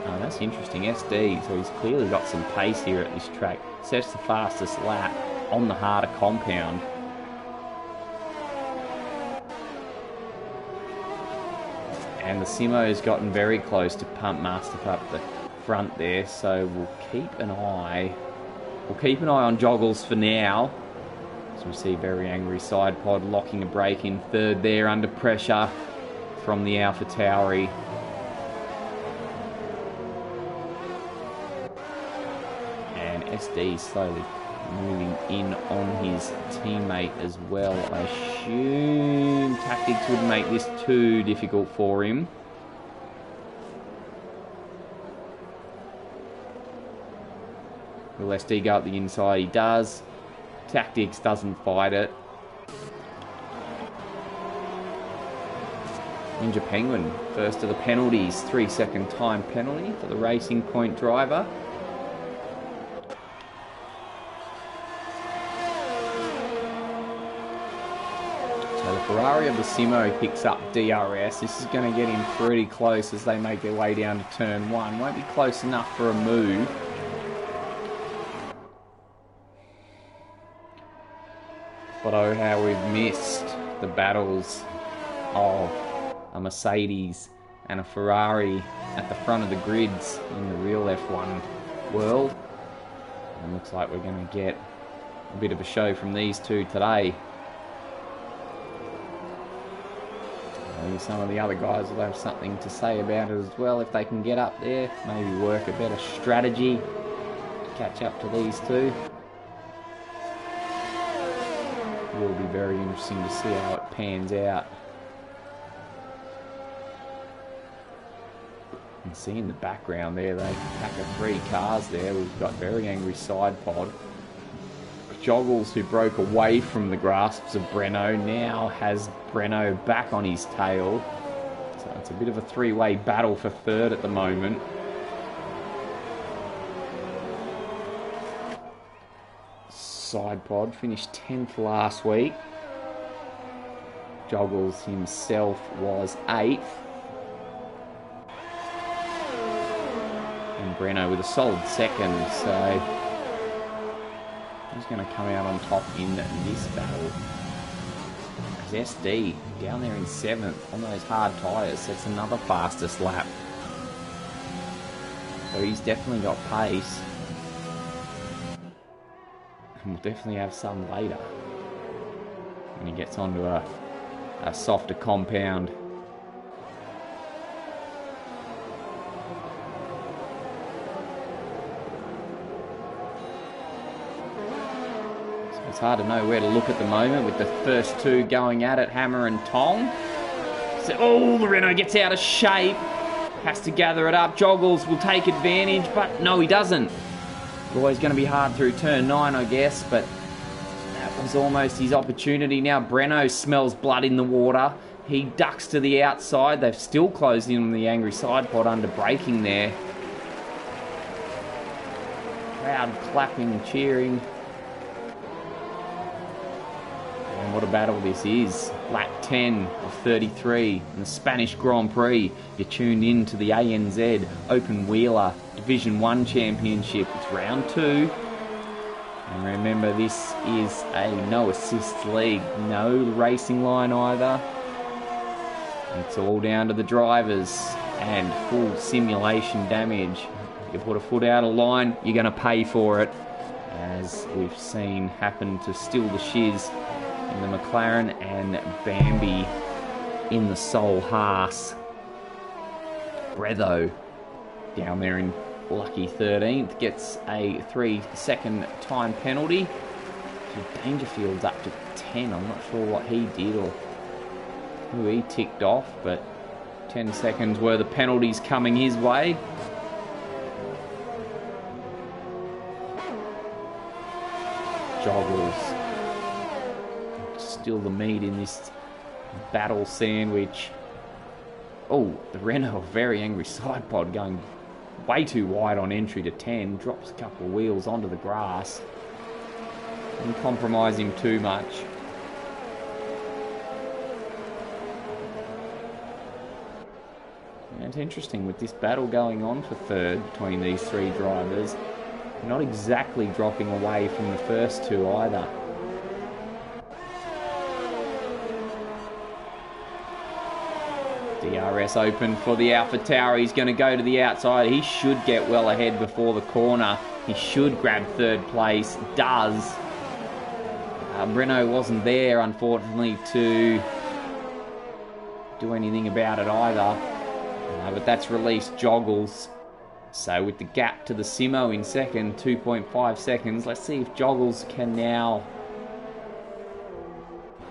Oh, that's interesting. SD, so he's clearly got some pace here at this track. Sets the fastest lap on the harder compound. And the Simo's gotten very close to Pump Master up the front there, so we'll keep an eye on Joggles for now. As we see Very Angry Side Pod locking a break in third there under pressure from the Alpha Tauri. And SD slowly moving in on his teammate as well. I assume tactics would make this too difficult for him. Will SD go up the inside? He does. Tactics doesn't fight it. Ninja Penguin, first of the penalties. 3-second time penalty for the Racing Point driver. So the Ferrari of the Simo picks up DRS. This is going to get him pretty close as they make their way down to turn 1. Won't be close enough for a move. But oh, how we've missed the battles of a Mercedes and a Ferrari at the front of the grids in the real F1 world. And looks like we're going to get a bit of a show from these two today. Maybe some of the other guys will have something to say about it as well if they can get up there. Maybe work a better strategy to catch up to these two. Will be very interesting to see how it pans out. You can see in the background there, they pack of 3 cars there. We've got Very Angry Side Pod. Joggles, who broke away from the grasps of Breno, now has Breno back on his tail. So it's a bit of a 3-way battle for third at the moment. Side Pod finished 10th last week. Joggles himself was 8th. And Breno with a solid 2nd, so he's going to come out on top in this battle. As SD down there in 7th on those hard tyres, that's another fastest lap. So he's definitely got pace. And we'll definitely have some later when he gets onto a softer compound. So it's hard to know where to look at the moment with the first two going at it, hammer and tong. So, oh, the Renault gets out of shape. Has to gather it up. Joggles will take advantage, but no, he doesn't. Always going to be hard through turn 9, I guess, but that was almost his opportunity. Now Breno smells blood in the water. He ducks to the outside. They've still closed in on the Angry Side Pod under braking there. Crowd clapping and cheering. And what a battle this is. Lap 10 of 33 in the Spanish Grand Prix. You're tuned in to the ANZ Open Wheeler Division 1 Championship. It's round 2. And remember, this is a no assist league. No racing line either. It's all down to the drivers and full simulation damage. You put a foot out of line, you're going to pay for it. As we've seen happen to Still the Shiz in the McLaren and Bambi in the Soul Haas. Bretho down there in lucky 13th gets a 3-second time penalty. Dangerfield's up to 10. I'm not sure what he did or who he ticked off, but 10 seconds worth of penalties coming his way. Joggles. Still the meat in this battle sandwich. Oh, the Renault, very angry side pod, going way too wide on entry to 10. Drops a couple of wheels onto the grass. Didn't compromise him too much. And it's interesting with this battle going on for third between these three drivers. Not exactly dropping away from the first two either. DRS open for the AlphaTauri. He's going to go to the outside. He should get well ahead before the corner. He should grab third place. Does. Renault wasn't there, unfortunately, to do anything about it either. But that's released Joggles. So with the gap to the Simo in second, 2.5 seconds. Let's see if Joggles can now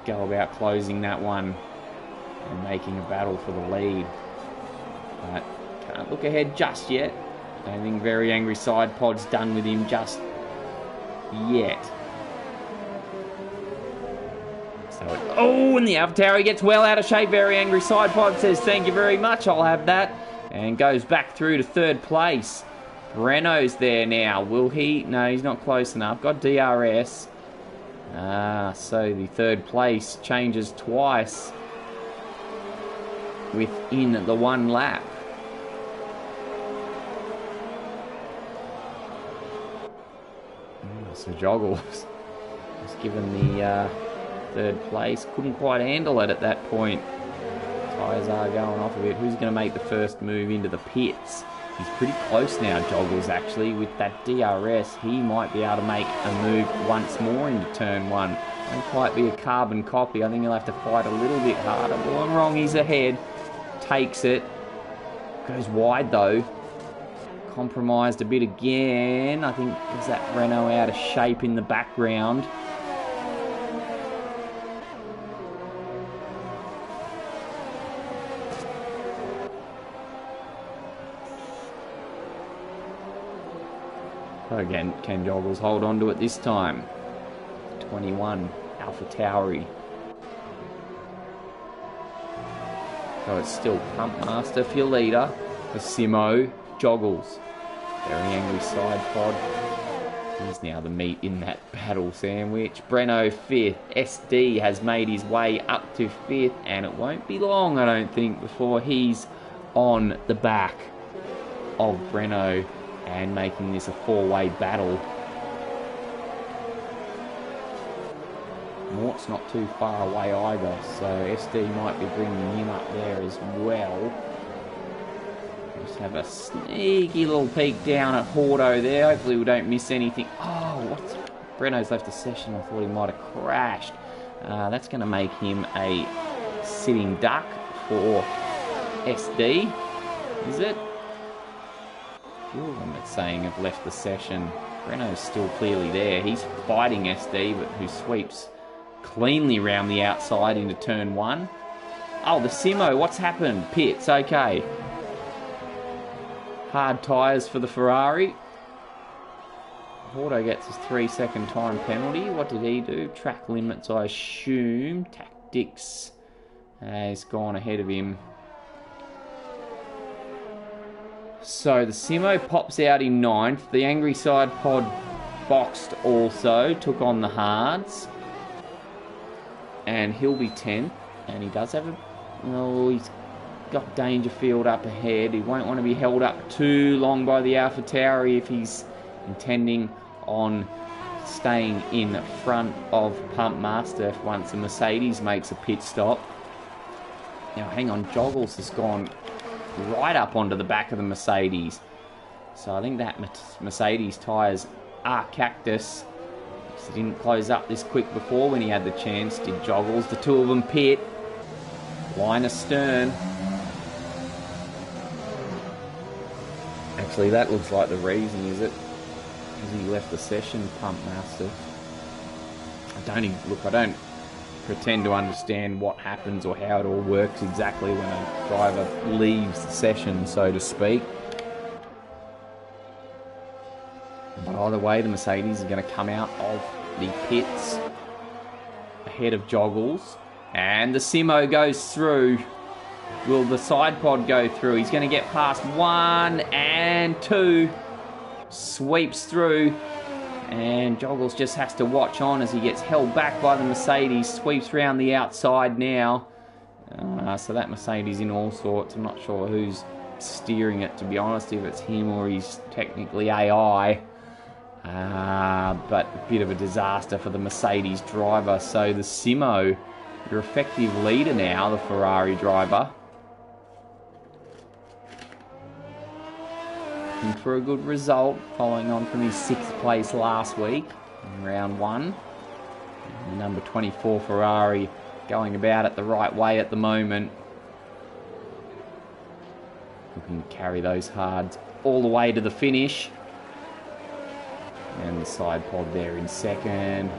go about closing that one and making a battle for the lead. But can't look ahead just yet. Don't think Very Angry Side Pod's done with him just yet. Oh, and the AlphaTauri gets well out of shape. Very Angry Side Pod says, thank you very much, I'll have that. And goes back through to third place. Renault's there now. Will he? No, he's not close enough. Got DRS. So the third place changes twice within the one lap. So Joggles was given the third place. Couldn't quite handle it at that point. Tyres are going off a bit. Who's going to make the first move into the pits? He's pretty close now, Joggles, actually. With that DRS, he might be able to make a move once more into turn one. Won't quite be a carbon copy. I think he'll have to fight a little bit harder. Well, I'm wrong. He's ahead. Takes it. Goes wide, though. Compromised a bit again. I think there's that Renault out of shape in the background. Again, can Joggles hold on to it this time? 21, AlphaTauri. So it's still Pump Master for your leader. The Simo, Joggles. Very Angry Side Pod. He's now the meat in that battle sandwich. Breno 5th. SD has made his way up to 5th. And it won't be long, I don't think, before he's on the back of Breno and making this a four-way battle. Mort's not too far away either, so SD might be bringing him up there as well. Just have a sneaky little peek down at Hordo there. Hopefully we don't miss anything. Oh, what's... Breno's left the session. I thought he might have crashed. That's going to make him a sitting duck for SD. Is it? A few of them it's saying have left the session. Breno's still clearly there. He's fighting SD, but who sweeps cleanly round the outside into turn one. Oh, the Simo, what's happened? Pits, okay. Hard tyres for the Ferrari. Hordo gets his 3-second time penalty. What did he do? Track limits, I assume. Tactics has gone ahead of him. So the Simo pops out in 9th. The Angry Side Pod boxed also. Took on the hards. And he'll be 10th. And he does have a... Oh, he's got Dangerfield up ahead. He won't want to be held up too long by the AlphaTauri if he's intending on staying in front of Pump Master once the Mercedes makes a pit stop. Now, hang on. Joggles has gone right up onto the back of the Mercedes. So I think that Mercedes tyres are cactus. He didn't close up this quick before when he had the chance. Did Joggles. The two of them pit. Line astern. Actually, that looks like the reason, is it? Because he left the session, Pump Master. I don't pretend to understand what happens or how it all works exactly when a driver leaves the session, so to speak. But Either way, the Mercedes is going to come out of the pits ahead of Joggles. And the Simo goes through. Will the side pod go through? He's going to get past 1 and 2. Sweeps through. And Joggles just has to watch on as he gets held back by the Mercedes. Sweeps round the outside now. So that Mercedes in all sorts. I'm not sure who's steering it, to be honest, if it's him or he's technically AI. But a bit of a disaster for the Mercedes driver. So the Simo, your effective leader now, the Ferrari driver. Looking for a good result, following on from his 6th place last week in round 1. And number 24 Ferrari going about it the right way at the moment. Looking to carry those hards all the way to the finish. And the side pod there in second.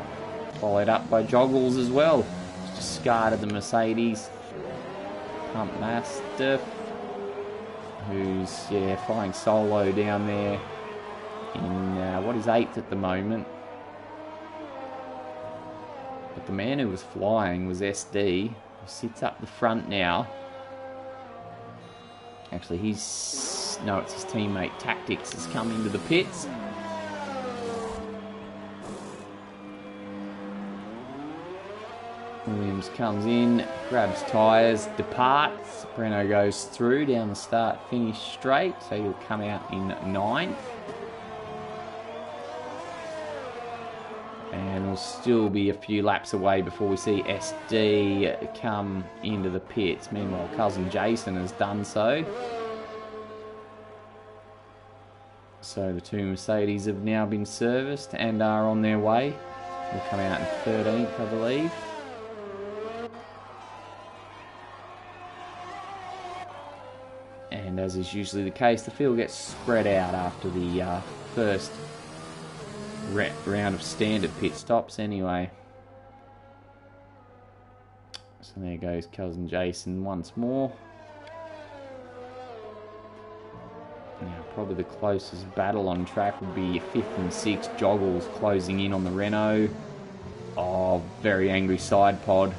Followed up by Joggles as well. Just discarded the Mercedes. Pump Mastiff, who's flying solo down there in what is 8th at the moment. But the man who was flying was SD, who sits up the front now. Actually, it's his teammate Tactics has come into the pits. Williams comes in, grabs tyres, departs. Breno goes through down the start, finish straight, so he'll come out in 9th. And we'll still be a few laps away before we see SD come into the pits. Meanwhile, cousin Jason has done so. So the two Mercedes have now been serviced and are on their way. They'll come out in 13th, I believe. And as is usually the case, the field gets spread out after the first round of standard pit stops anyway. So there goes cousin Jason once more. Now probably the closest battle on track would be 5th and 6th. Joggles closing in on the Renault. Oh, very angry side pod.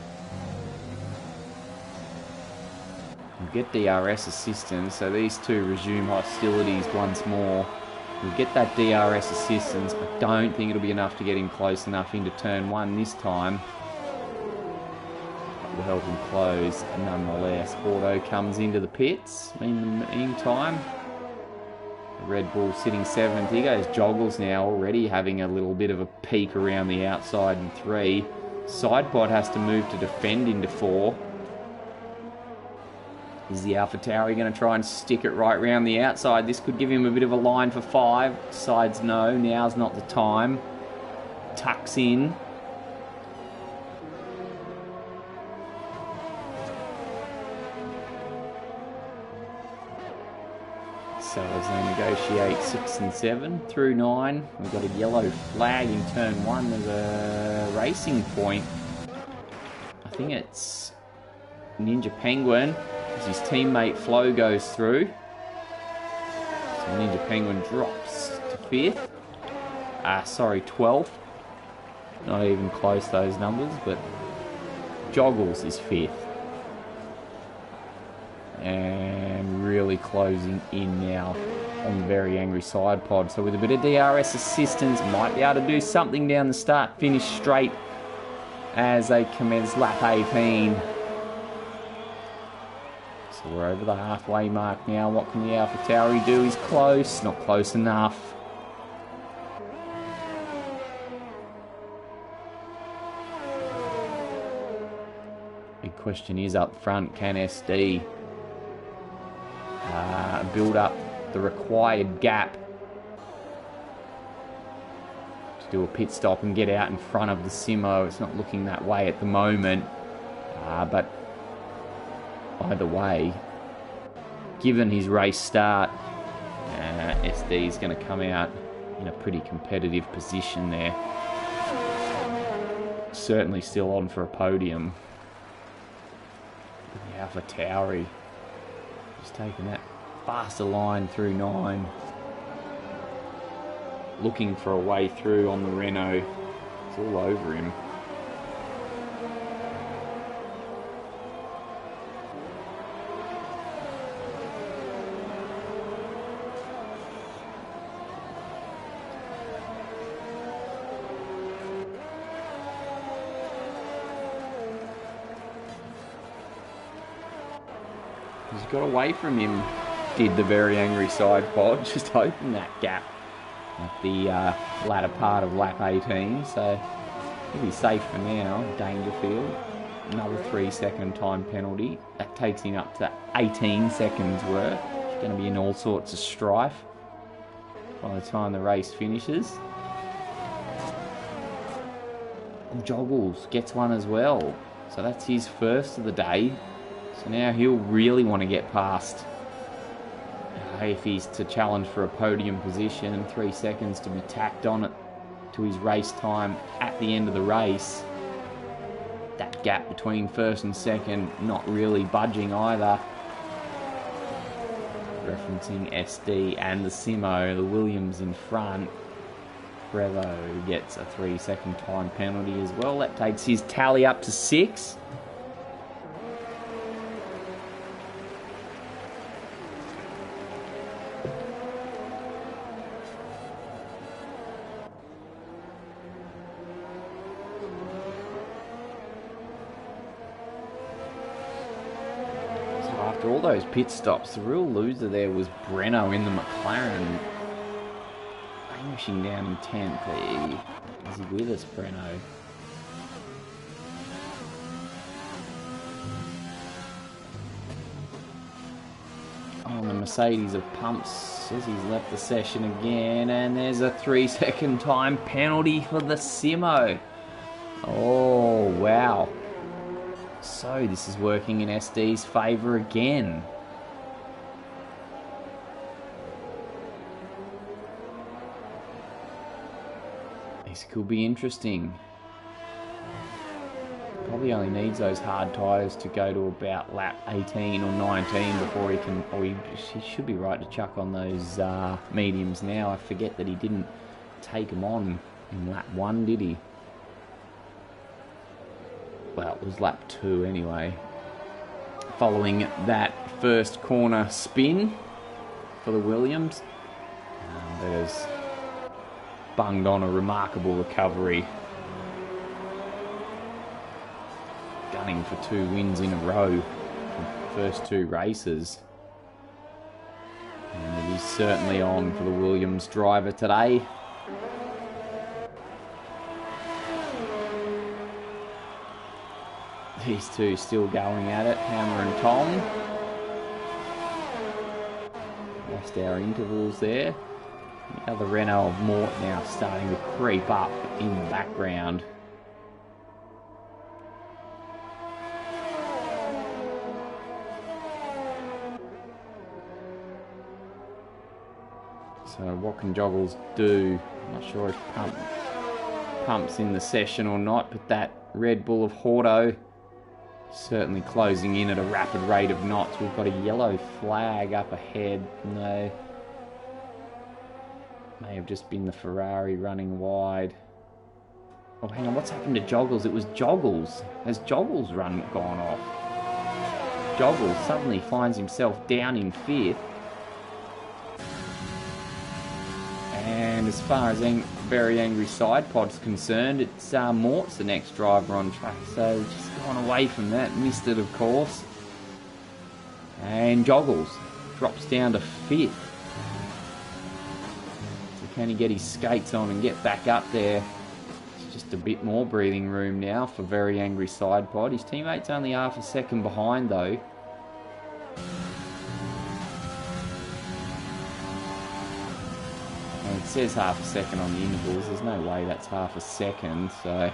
We'll get DRS assistance, so these two resume hostilities once more. We'll get that DRS assistance. I don't think it'll be enough to get him close enough into turn 1 this time. But we'll help him close nonetheless. Auto comes into the pits. In the meantime, Red Bull sitting 7th. Here goes Joggles now, already having a little bit of a peek around the outside in 3. Sidepod has to move to defend into 4. Is the AlphaTauri going to try and stick it right round the outside? This could give him a bit of a line for 5. Decides no, now's not the time. Tucks in. So as they negotiate 6 and 7 through 9, we've got a yellow flag in turn 1. There's a racing point. I think it's Ninja Penguin. His teammate Flo goes through. So Ninja Penguin drops to 5th. 12th. Not even close, those numbers, but Joggles is 5th. And really closing in now on the very angry side pod. So with a bit of DRS assistance, might be able to do something down the start, finish straight as they commence lap 18. So we're over the halfway mark now. What can the AlphaTauri do? He's close. Not close enough. Big question is up front, can SD build up the required gap to do a pit stop and get out in front of the Simo? It's not looking that way at the moment. But either way, given his race start, SD is going to come out in a pretty competitive position there. Certainly still on for a podium. The AlphaTauri just taking that faster line through 9. looking for a way through on the Renault. It's all over him. He's got away from him, did the very angry side pod, just opened that gap at the latter part of lap 18, so he'll be safe for now. Dangerfield, another 3-second time penalty. That takes him up to 18 seconds worth. He's going to be in all sorts of strife by the time the race finishes. And Joggles gets one as well, so that's his first of the day. So now he'll really want to get past if he's to challenge for a podium position, and 3 seconds to be tacked on it to his race time at the end of the race. That gap between first and second not really budging either. Referencing SD and the Simo, the Williams in front. Brevo gets a 3-second time penalty as well. That takes his tally up to 6. After all those pit stops, the real loser there was Breno in the McLaren, languishing down in 10th. Is he with us, Breno? Oh, the Mercedes of pumps says he's left the session again, and there's a 3-second time penalty for the Simo. Oh, wow. So this is working in SD's favour again. This could be interesting. Probably only needs those hard tyres to go to about lap 18 or 19 before he can... Oh, he should be right to chuck on those mediums now. I forget that he didn't take them on in lap 1, did he? Well, it was lap 2 anyway. Following that first corner spin for the Williams. There's bunged on a remarkable recovery. Gunning for 2 wins in a row in the first 2 races. And it is certainly on for the Williams driver today. These two still going at it, Hammer and Tom. Lost our intervals there. The other Renault of Mort now starting to creep up in the background. So what can Joggles do? I'm not sure if pumps in the session or not, but that Red Bull of Horto certainly closing in at a rapid rate of knots. We've got a yellow flag up ahead. No. May have just been the Ferrari running wide. Oh, hang on. What's happened to Joggles? It was Joggles. Has Joggles gone off? Joggles suddenly finds himself down in 5th. And as far as very angry side pod's concerned, it's Mort's the next driver on track, so just gone away from that, missed it of course. And Joggles drops down to 5th. So can he get his skates on and get back up there? It's just a bit more breathing room now for very angry side pod. His teammate's only half a second behind though. It says half a second on the intervals. There's no way that's half a second. So,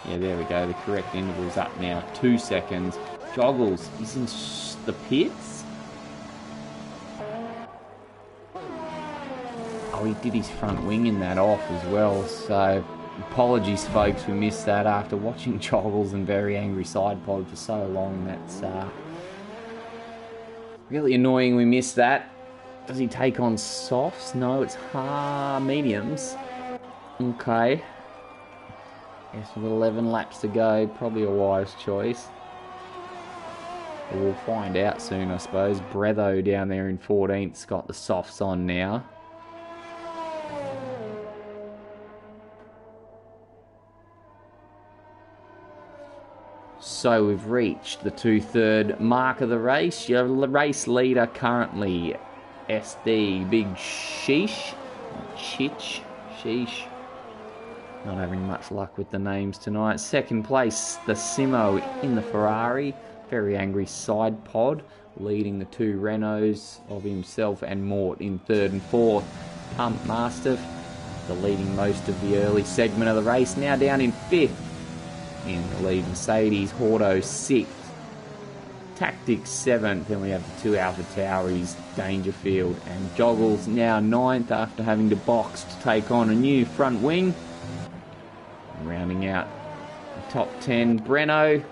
yeah, there we go. The correct interval's up now. 2 seconds. Joggles is in the pits. Oh, he did his front wing in that off as well. So, apologies, folks. We missed that after watching Joggles and very angry side pod for so long. That's really annoying we missed that. Does he take on softs? No, it's mediums. Okay. Guess with 11 laps to go, probably a wise choice. But we'll find out soon, I suppose. Bretho down there in 14th's got the softs on now. So we've reached the 2/3 mark of the race. Your race leader currently, SD, Big Sheesh. Sheesh. Not having much luck with the names tonight. Second place, the Simo in the Ferrari. Very angry side pod, leading the two Renaults of himself and Mort in 3rd and 4th. Pump Mastiff, the leading most of the early segment of the race, now down in 5th. In the lead, Mercedes, Hordo 6th. Tactics 7th, then we have the two Alpha Tauris, Dangerfield and Joggles now 9th after having to box to take on a new front wing. Rounding out the top 10, Breno,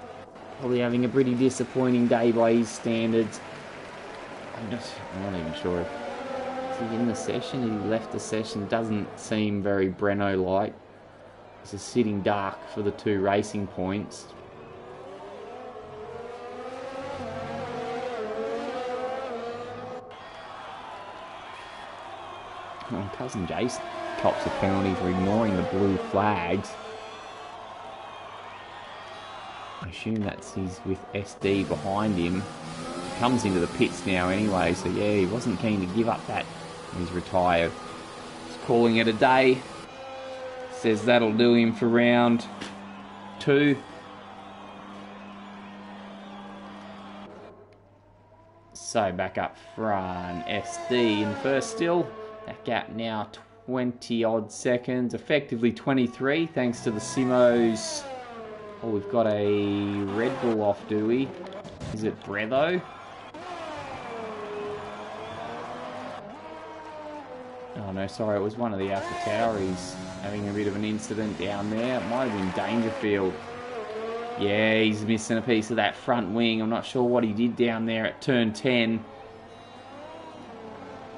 probably having a pretty disappointing day by his standards. I'm not even sure if is he in the session. He left the session. Doesn't seem very Breno-like. This is sitting dark for the two racing points. Oh, Cousin Jace cops a penalty for ignoring the blue flags. I assume that's he's with SD behind him. He comes into the pits now anyway, so yeah, he wasn't keen to give up that. He's retired. He's calling it a day. Says that'll do him for round 2. So back up front, SD in first still. That gap now 20 odd seconds, effectively 23 thanks to the Simos. Oh, we've got a Red Bull off, do we? Is it Bretho? Oh no, sorry, it was one of the Alpha Tauris having a bit of an incident down there. It might have been Dangerfield. Yeah, he's missing a piece of that front wing. I'm not sure what he did down there at turn 10.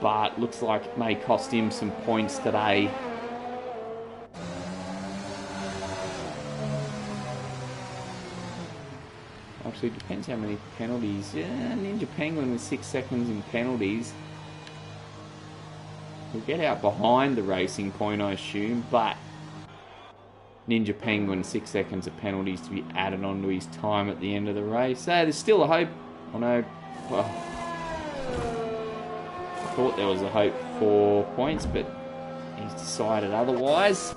But looks like it may cost him some points today. Actually, it depends how many penalties. Yeah, Ninja Penguin with 6 seconds in penalties. He'll get out behind the racing point, I assume, but Ninja Penguin, 6 seconds of penalties to be added onto his time at the end of the race. So there's still a hope. Oh no. Well, I thought there was a hope for points, but he's decided otherwise.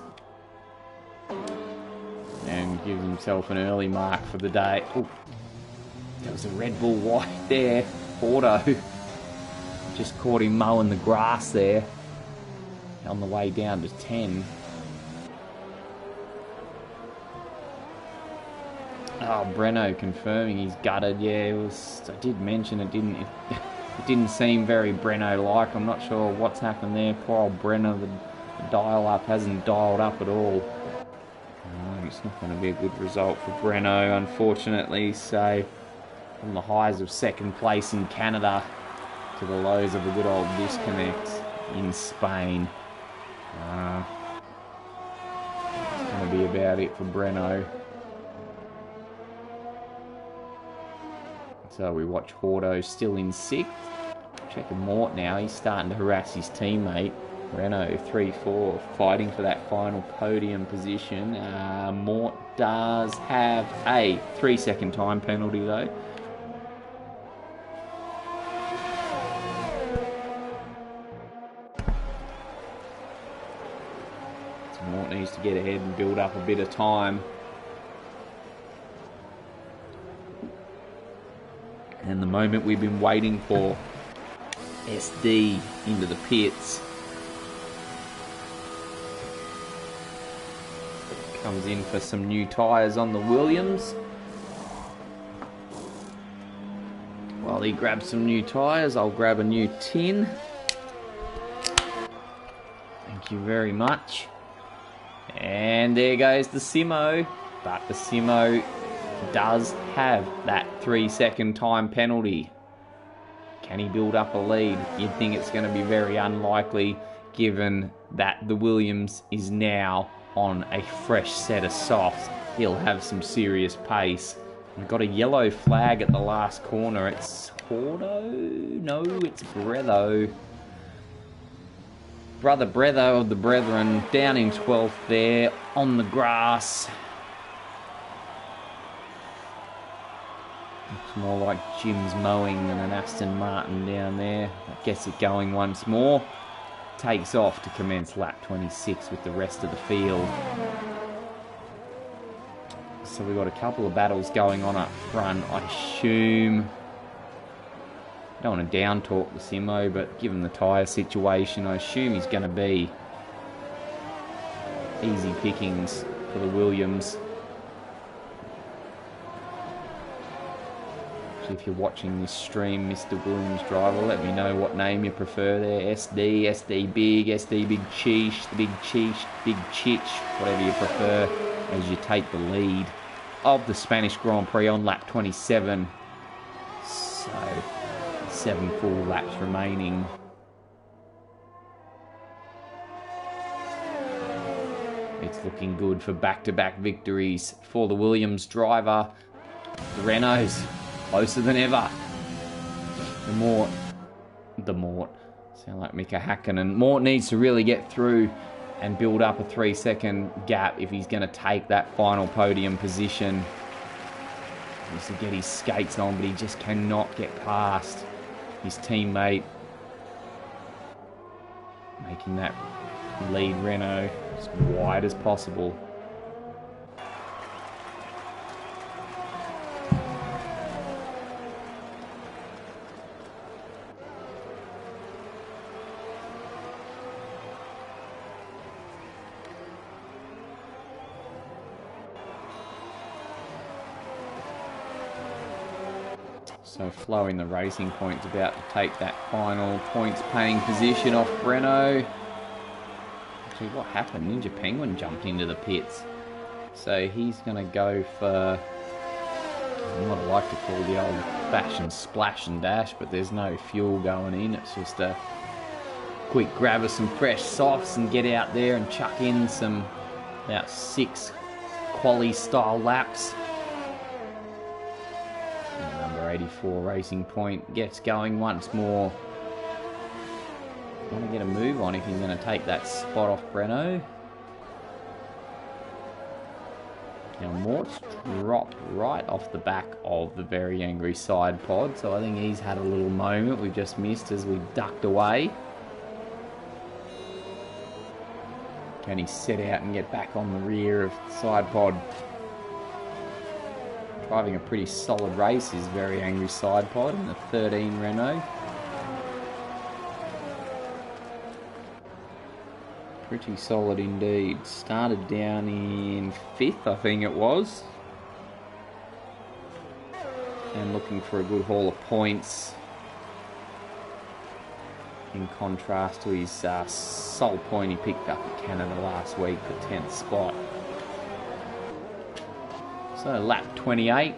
And gives himself an early mark for the day. Oh, there was a Red Bull white there. Auto. Just caught him mowing the grass there. On the way down to 10. Oh, Breno confirming he's gutted. Yeah, it was. I did mention it didn't seem very Breno-like. I'm not sure what's happened there. Poor old Breno, the dial-up hasn't dialed up at all. It's not going to be a good result for Breno, unfortunately. So, from the highs of second place in Canada to the lows of a good old disconnect in Spain. It's going to be about it for Breno. So we watch Hordo still in 6th. Checking Mort now. He's starting to harass his teammate. Renault 3-4 fighting for that final podium position. Mort does have a 3-second time penalty though. So Mort needs to get ahead and build up a bit of time. And the moment we've been waiting for. SD into the pits. Comes in for some new tyres on the Williams. While he grabs some new tyres, I'll grab a new tin. Thank you very much. And there goes the Simo. But the Simo does have that 3-second time penalty. Can he build up a lead? You'd think it's going to be very unlikely, given that the Williams is now on a fresh set of softs. He'll have some serious pace. We've got a yellow flag at the last corner. It's Hordo? No, it's Bretho. Brother Bretho of the Brethren down in 12th there on the grass. Looks more like Jim's mowing than an Aston Martin down there. That gets it going once more. Takes off to commence lap 26 with the rest of the field. So we've got a couple of battles going on up front. I assume... I don't want to down talk the Simo, but given the tyre situation, I assume he's going to be easy pickings for the Williams. Actually, if you're watching this stream, Mr. Williams driver, let me know what name you prefer there. SD, SD Big, SD Big Cheesh, the Big Cheesh, Big Chich, whatever you prefer, as you take the lead of the Spanish Grand Prix on lap 27. So... 7 full laps remaining. It's looking good for back-to-back victories for the Williams driver. The Renaults closer than ever. The Mort. Sound like Mika Hakkinen. Mort needs to really get through and build up a 3-second gap if he's going to take that final podium position. He needs to get his skates on, but he just cannot get past his teammate, making that lead Renault as wide as possible. So Flo in the Racing Point's about to take that final points paying position off Breno. Actually, what happened? Ninja Penguin jumped into the pits. So he's going to go for what I like to call the old fashioned splash and dash, but there's no fuel going in. It's just a quick grab of some fresh softs and get out there and chuck in some about 6 quali style laps. Number 84 Racing Point gets going once more. Want to get a move on if he's going to take that spot off Breno. Now Mort's dropped right off the back of the very angry side pod, so I think he's had a little moment we've just missed as we ducked away. Can he set out and get back on the rear of the side pod? Driving a pretty solid race is very angry side pod in the 13 Renault. Pretty solid indeed. Started down in 5th, I think it was. And looking for a good haul of points. In contrast to his sole point he picked up at Canada last week, the 10th spot. So lap 28,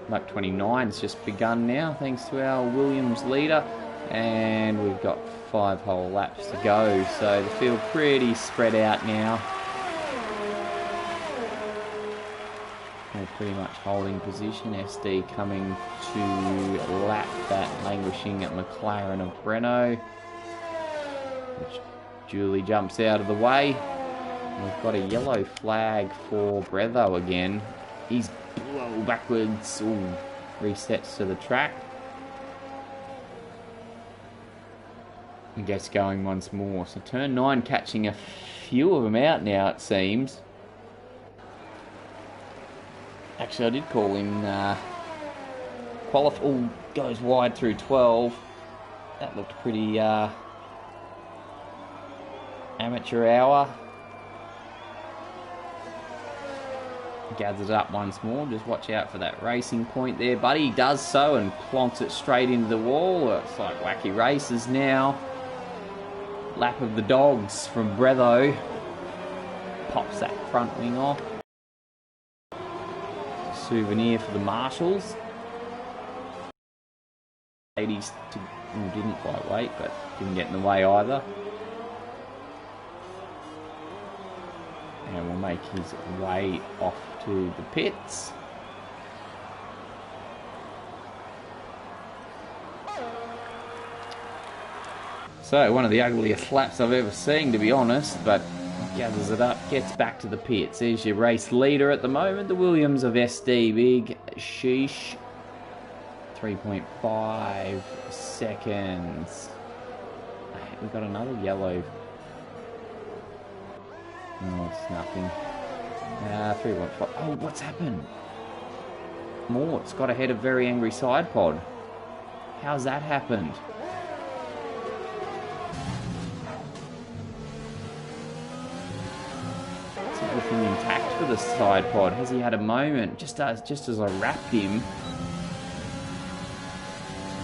lap 29's just begun now, thanks to our Williams leader, and we've got 5 whole laps to go, so the field pretty spread out now. We're pretty much holding position. SD coming to lap that languishing at McLaren of Breno, which duly jumps out of the way. We've got a yellow flag for Bretho again. He's blow backwards. Ooh, resets to the track. And gets going once more. So turn 9 catching a few of them out now, it seems. Actually, I did call him qualify. Goes wide through 12. That looked pretty amateur hour. Gathers it up once more. Just watch out for that Racing Point there, buddy. He does so and plonks it straight into the wall. It's like wacky races now. Lap of the dogs from Bretho. Pops that front wing off. Souvenir for the marshals. Mercedes didn't quite wait, but didn't get in the way either. And will make his way off to the pits. So, one of the ugliest laps I've ever seen, to be honest, but gathers it up, gets back to the pits. There's your race leader at the moment, the Williams of SD. Big sheesh. 3.5 seconds. We've got another yellow. No, it's nothing. 3.5. Oh, what's happened? Mort's got ahead of Very Angry Side Pod. How's that happened? Is everything intact for the side pod? Has he had a moment? Just as I wrapped him.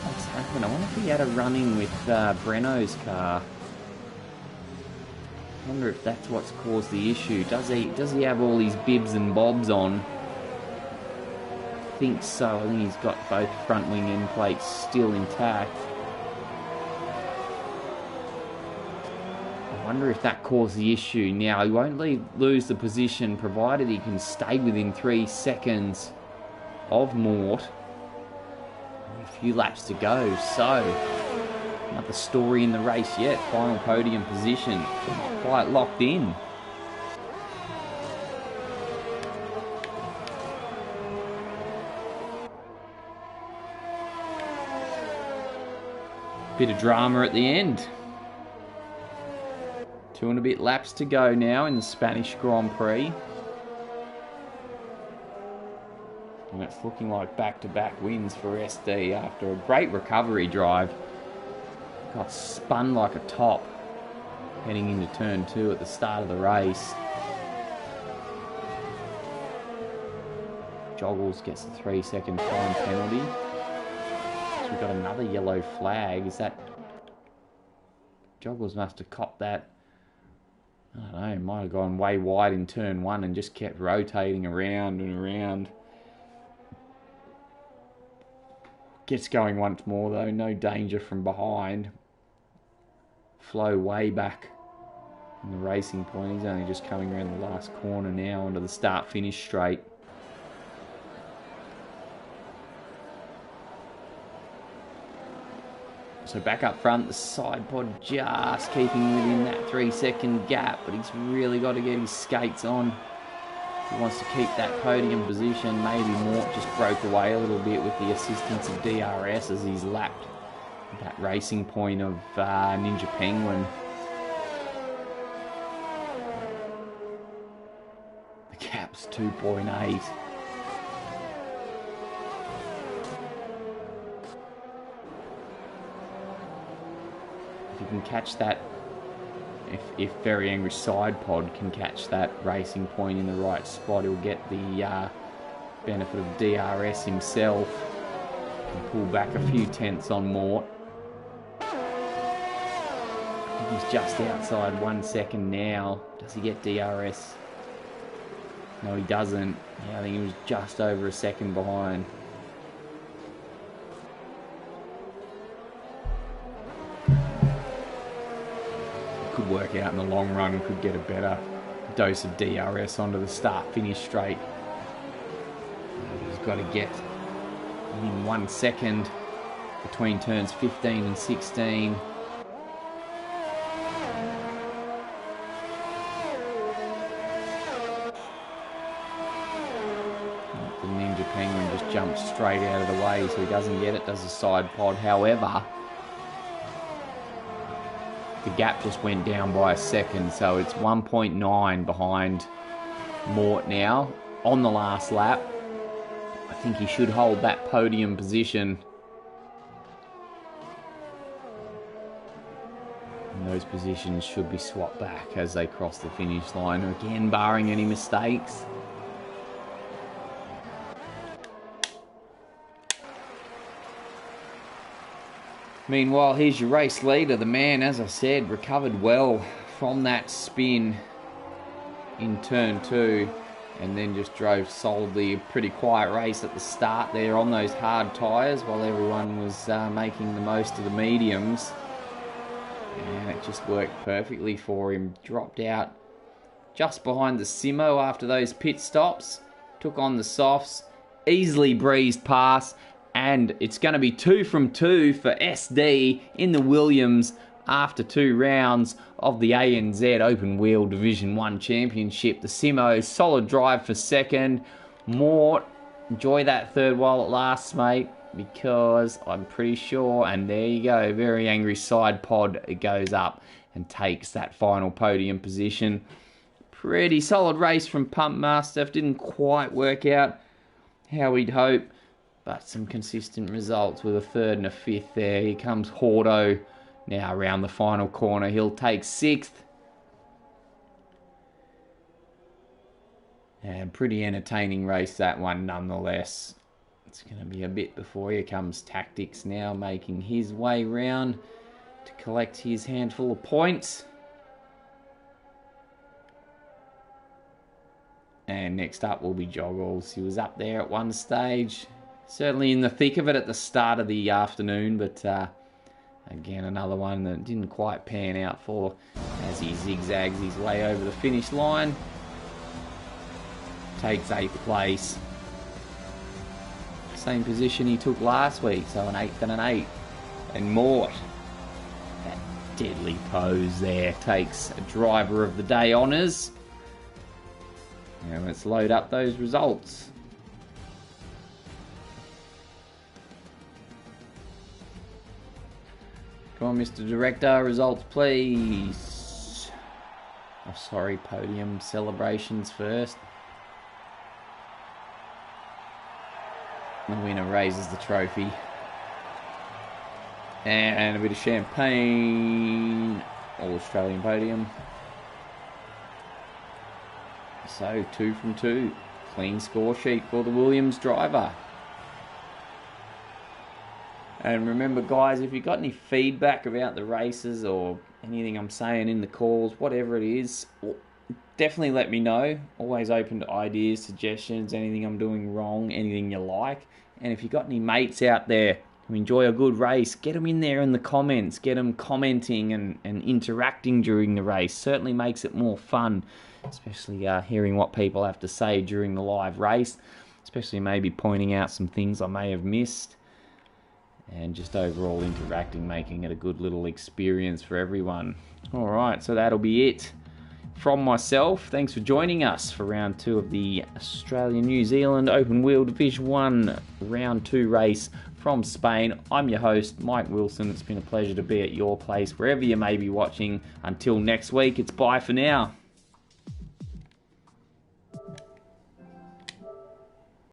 What's happened? I wonder if he had a run-in with Breno's car. I wonder if that's what's caused the issue. Does he have all these bibs and bobs on? I think so. I think he's got both front wing end plates still intact. I wonder if that caused the issue. Now, he won't lose the position provided he can stay within 3 seconds of Mort. A few laps to go, so another story in the race yet. Final podium position. Not quite locked in. Bit of drama at the end. 2 and a bit laps to go now in the Spanish Grand Prix. And it's looking like back-to-back wins for SD after a great recovery drive. Got spun like a top heading into turn 2 at the start of the race. Joggles gets a 3-second fine penalty. So we've got another yellow flag. Is that... Joggles must have copped that. I don't know, might have gone way wide in turn 1 and just kept rotating around and around. Gets going once more though, no danger from behind. Flow way back in the racing point. He's only just coming around the last corner now onto the start-finish straight. So back up front, the side pod just keeping within that 3-second gap, but he's really got to get his skates on. He wants to keep that podium position. Maybe Mort just broke away a little bit with the assistance of DRS as he's lapped that racing point of Ninja Penguin. The gap's 2.8. If you can catch that, if Very Angry Side Pod can catch that racing point in the right spot, he'll get the benefit of DRS himself. Can pull back a few tenths on Mort. I think he's just outside 1 second now. Does he get DRS? No, he doesn't. Yeah, I think he was just over a second behind. Could work out in the long run, could get a better dose of DRS onto the start-finish straight. He's got to get in 1 second between turns 15 and 16. The Ninja Penguin just jumps straight out of the way, so he doesn't get it, does a side pod. However, the gap just went down by a second, so it's 1.9 behind Mort now on the last lap. I think he should hold that podium position. And those positions should be swapped back as they cross the finish line, again barring any mistakes. Meanwhile, here's your race leader. The man, as I said, recovered well from that spin in turn 2. and then just drove solidly. A pretty quiet race at the start there on those hard tyres while everyone was making the most of the mediums. And it just worked perfectly for him. Dropped out just behind the Simo after those pit stops. Took on the softs. Easily breezed past. And it's going to be 2 from 2 for SD in the Williams after 2 rounds of the ANZ Open Wheel Division 1 Championship. The Simo, solid drive for second. Mort, enjoy that third while it lasts, mate, because I'm pretty sure, and there you go, very angry side pod, it goes up and takes that final podium position. Pretty solid race from Pump Master. Didn't quite work out how we'd hope, but some consistent results with a 3rd and a 5th there. Here comes Hordo now around the final corner. He'll take 6th. And pretty entertaining race, that one, nonetheless. It's going to be a bit before. Here comes Tactics now, making his way round to collect his handful of points. And next up will be Joggles. He was up there at one stage. Certainly in the thick of it at the start of the afternoon, but again, another one that didn't quite pan out for as he zigzags his way over the finish line. Takes 8th place. Same position he took last week, so an 8th and an 8. And Mort, that deadly pose there, takes a driver of the day honours. Now let's load up those results. Come on, Mr. Director, results please. Oh, sorry, podium celebrations first. The winner raises the trophy. And a bit of champagne. All Australian podium. So, 2 from 2. Clean score sheet for the Williams driver. And remember, guys, if you've got any feedback about the races or anything I'm saying in the calls, whatever it is, definitely let me know. Always open to ideas, suggestions, anything I'm doing wrong, anything you like. And if you've got any mates out there who enjoy a good race, get them in there in the comments. Get them commenting and interacting during the race. Certainly makes it more fun, especially hearing what people have to say during the live race. Especially maybe pointing out some things I may have missed. And just overall interacting, making it a good little experience for everyone. Alright, so that'll be it from myself. Thanks for joining us for round 2 of the Australia-New Zealand Open Wheel Division 1 round 2 race from Spain. I'm your host, Mike Wilson. It's been a pleasure to be at your place, wherever you may be watching. Until next week, it's bye for now.